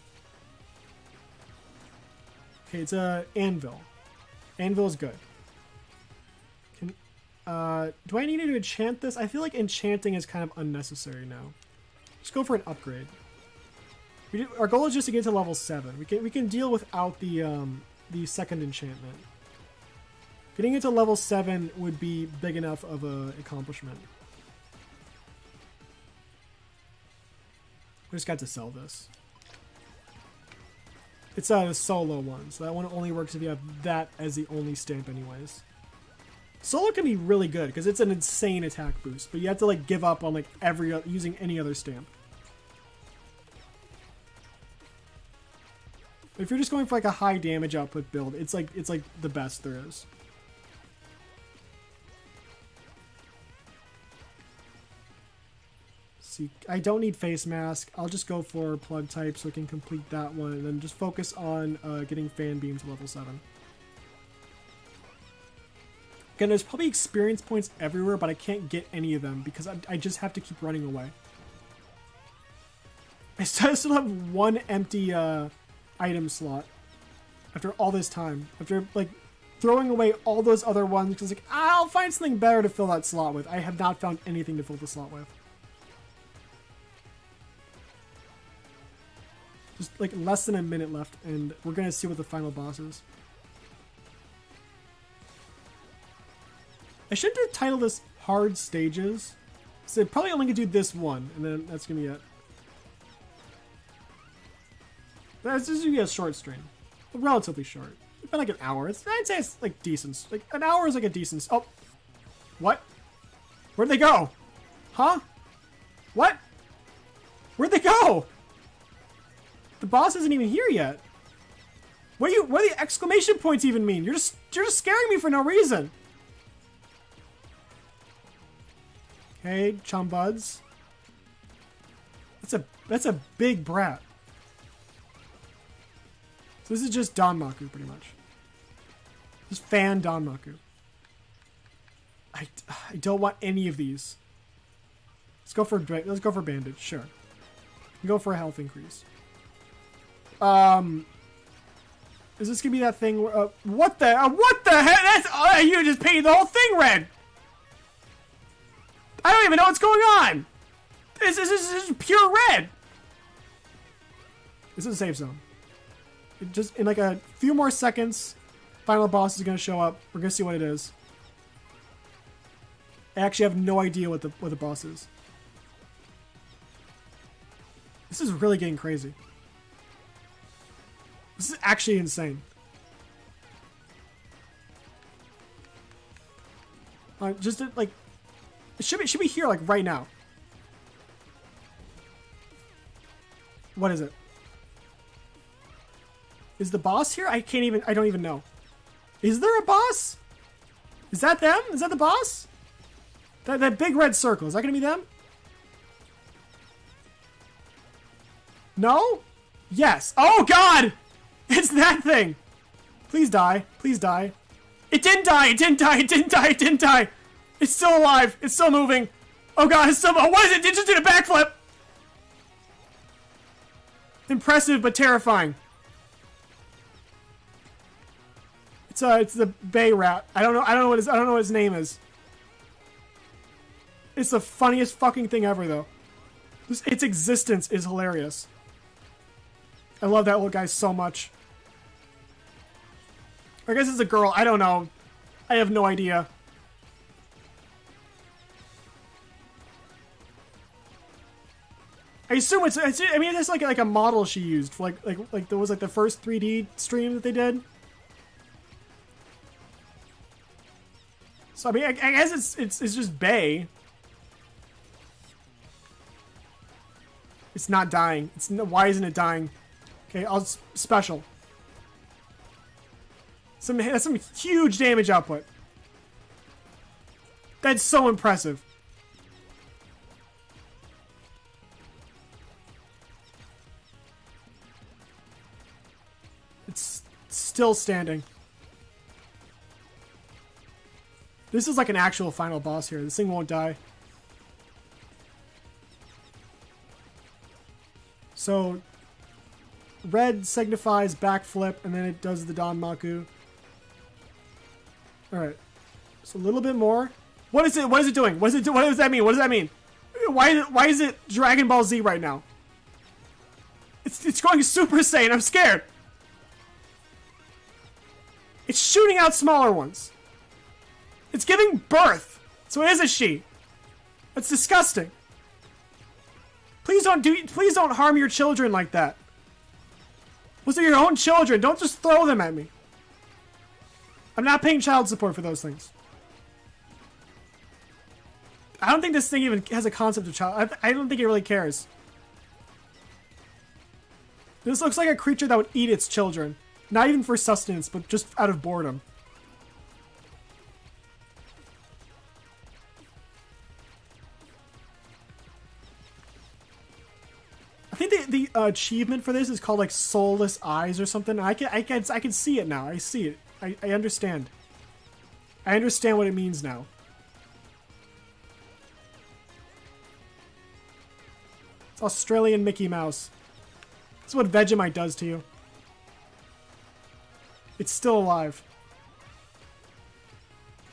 Okay, it's a anvil. Anvil is good. Do I need to enchant this? I feel like enchanting is kind of unnecessary now. Just go for an upgrade. Our goal is just to get to level 7. We can deal without the second enchantment. Getting it to level 7 would be big enough of an accomplishment. I just got to sell this. It's a solo one, so that one only works if you have that as the only stamp anyways. Solo can be really good because it's an insane attack boost, but you have to like give up on like using any other stamp. If you're just going for like a high damage output build, it's like the best there is. See, I don't need face mask. I'll just go for plug type so I can complete that one, and then just focus on getting fan beam to level 7. Again, there's probably experience points everywhere, but I can't get any of them because I just have to keep running away. I still have one empty item slot after all this time. After like throwing away all those other ones because like I'll find something better to fill that slot with. I have not found anything to fill the slot with. Just like less than a minute left, and we're gonna see what the final boss is. I should title this Hard Stages. So probably only gonna do this one, and then that's gonna be it. That's just gonna be a short stream, relatively short. It's been like an hour. I'd say it's like decent. Like an hour is like a decent. Oh, what? Where'd they go? Huh? What? Where'd they go? The boss isn't even here yet. What do the exclamation points even mean? You're just scaring me for no reason. Okay, chum buds. That's a big brat. So this is just Danmaku pretty much. Just fan Danmaku. I don't want any of these. Let's go for bandage, sure. Go for a health increase. Is this gonna be that thing where, what the heck? That's, you just painted the whole thing red! I don't even know what's going on! This is pure red! This is a safe zone. Just in like a few more seconds, final boss is gonna show up. We're gonna see what it is. I actually have no idea what the boss is. This is really getting crazy. This is actually insane. Just like, it should be here like right now. What is it? Is the boss here? I don't even know. Is there a boss? Is that them? Is that the boss? That big red circle, is that gonna be them? No? Yes. Oh god! It's that thing! Please die. Please die. It didn't die! It didn't die! It didn't die! It didn't die! It's still alive! It's still moving! Oh god, it's still... Oh, what is it? It just did a backflip! Impressive, but terrifying. It's the Bay Rat. I don't know what his name is. It's the funniest fucking thing ever, though. Its existence is hilarious. I love that little guy so much. I guess it's a girl. I don't know. I have no idea. I assume it's I mean, it's like a model she used for like there was like the first 3D stream that they did. So I mean, I guess it's just Bay. It's not dying. Why isn't it dying? Okay, I'll special. That's some huge damage output. That's so impressive. It's still standing. This is like an actual final boss here. This thing won't die. So, red signifies backflip, and then it does the Danmaku. Alright. So a little bit more. What is it? What is it doing? What does that mean? What does that mean? Why is it Dragon Ball Z right now? It's going Super Saiyan. I'm scared. It's shooting out smaller ones. It's giving birth. So it is a she. That's disgusting. Please don't harm your children like that. Those are your own children. Don't just throw them at me. I'm not paying child support for those things. I don't think this thing even has a concept of child. I don't think it really cares. This looks like a creature that would eat its children. Not even for sustenance, but just out of boredom. I think the achievement for this is called like Soulless Eyes or something. I can see it now. I see it. I understand. I understand what it means now. It's Australian Mickey Mouse. This is what Vegemite does to you. It's still alive.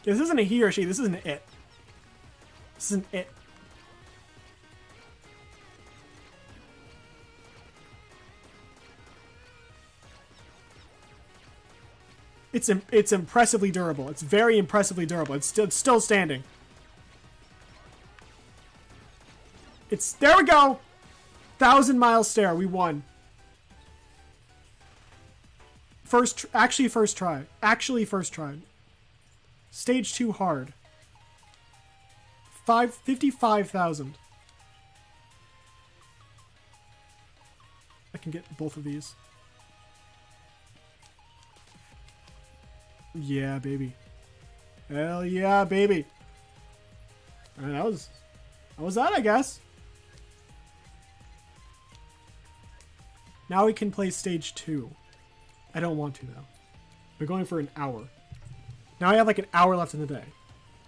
Yeah, this isn't a he or she. This is an it. This is an it. It's impressively durable. It's very impressively durable. It's still standing. There we go. 1,000-mile stare. We won. First try. Actually first try. Stage 2 hard. 55,000. I can get both of these. Yeah, baby. Hell yeah, baby. Alright, that was that, I guess. Now we can play stage 2. I don't want to, though. We're going for an hour. Now I have like an hour left in the day.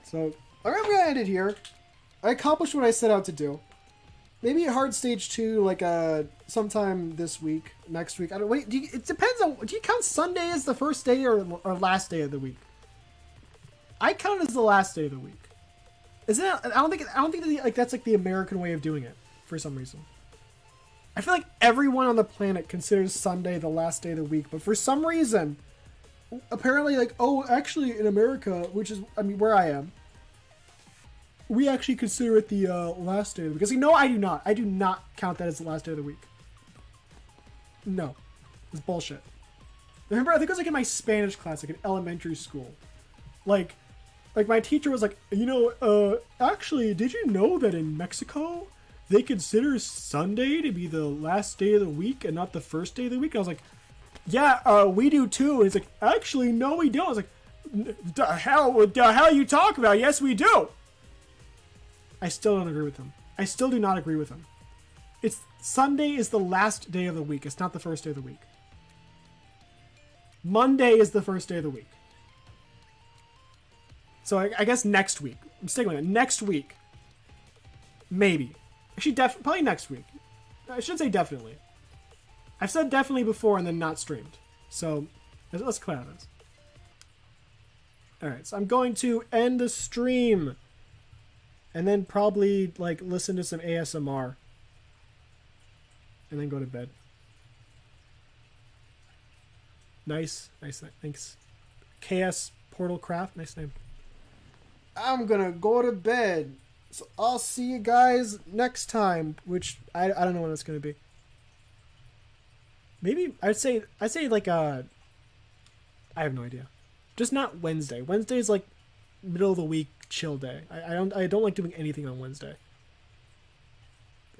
So, I'm going to end it here. I accomplished what I set out to do. Maybe a hard stage 2, like sometime this week, next week. I don't wait. It depends on. Do you count Sunday as the first day or last day of the week? I count it as the last day of the week. Isn't it? I don't think like that's like the American way of doing it for some reason. I feel like everyone on the planet considers Sunday the last day of the week, but for some reason, apparently, like, oh, actually in America, which is, I mean, where I am, we actually consider it the last day of the week. Because, no, I do not. I do not count that as the last day of the week. No. It's bullshit. Remember, I think it was like in my Spanish class, like in elementary school. Like my teacher was like, you know, actually, did you know that in Mexico, they consider Sunday to be the last day of the week and not the first day of the week? I was like, yeah, we do too. And he's like, actually, no, we don't. I was like, the hell you talk about? Yes, we do. I still don't agree with him. I still do not agree with him. Sunday is the last day of the week. It's not the first day of the week. Monday is the first day of the week. So I guess next week. I'm sticking with it. Next week. Maybe. Actually, probably next week. I should say definitely. I've said definitely before and then not streamed. So let's clarify this. Alright, so I'm going to end the stream. And then probably, like, listen to some ASMR. And then go to bed. Nice. Thanks. KS Portal Craft. Nice name. I'm gonna go to bed. So I'll see you guys next time. Which, I don't know when it's gonna be. Maybe, I'd say like, I have no idea. Just not Wednesday. Wednesday's like middle of the week chill day. I don't like doing anything on Wednesday.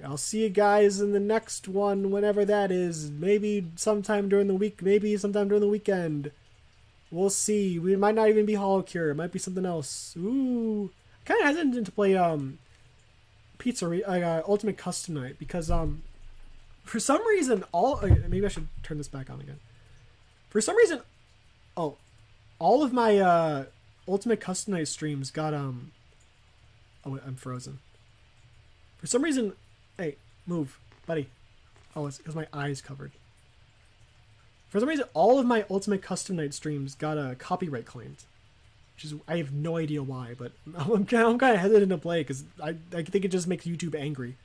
I'll see you guys in the next one, whenever that is. Maybe sometime during the week, maybe sometime during the weekend. We'll see. We might not even be Holocure. It might be something else. Ooh. I'm kind of hesitant to play Ultimate Custom Night because for some reason maybe I should turn this back on again. For some reason, all of my Ultimate Custom Night streams got oh wait, I'm frozen. For some reason, hey, move, buddy. Oh, it's because my eyes covered. For some reason, all of my Ultimate Custom Night streams got copyright claimed, which is, I have no idea why, but I'm kind of hesitant to play because I think it just makes YouTube angry.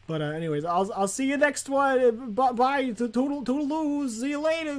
But anyways, I'll see you next one. Bye. Toodaloo. See you later.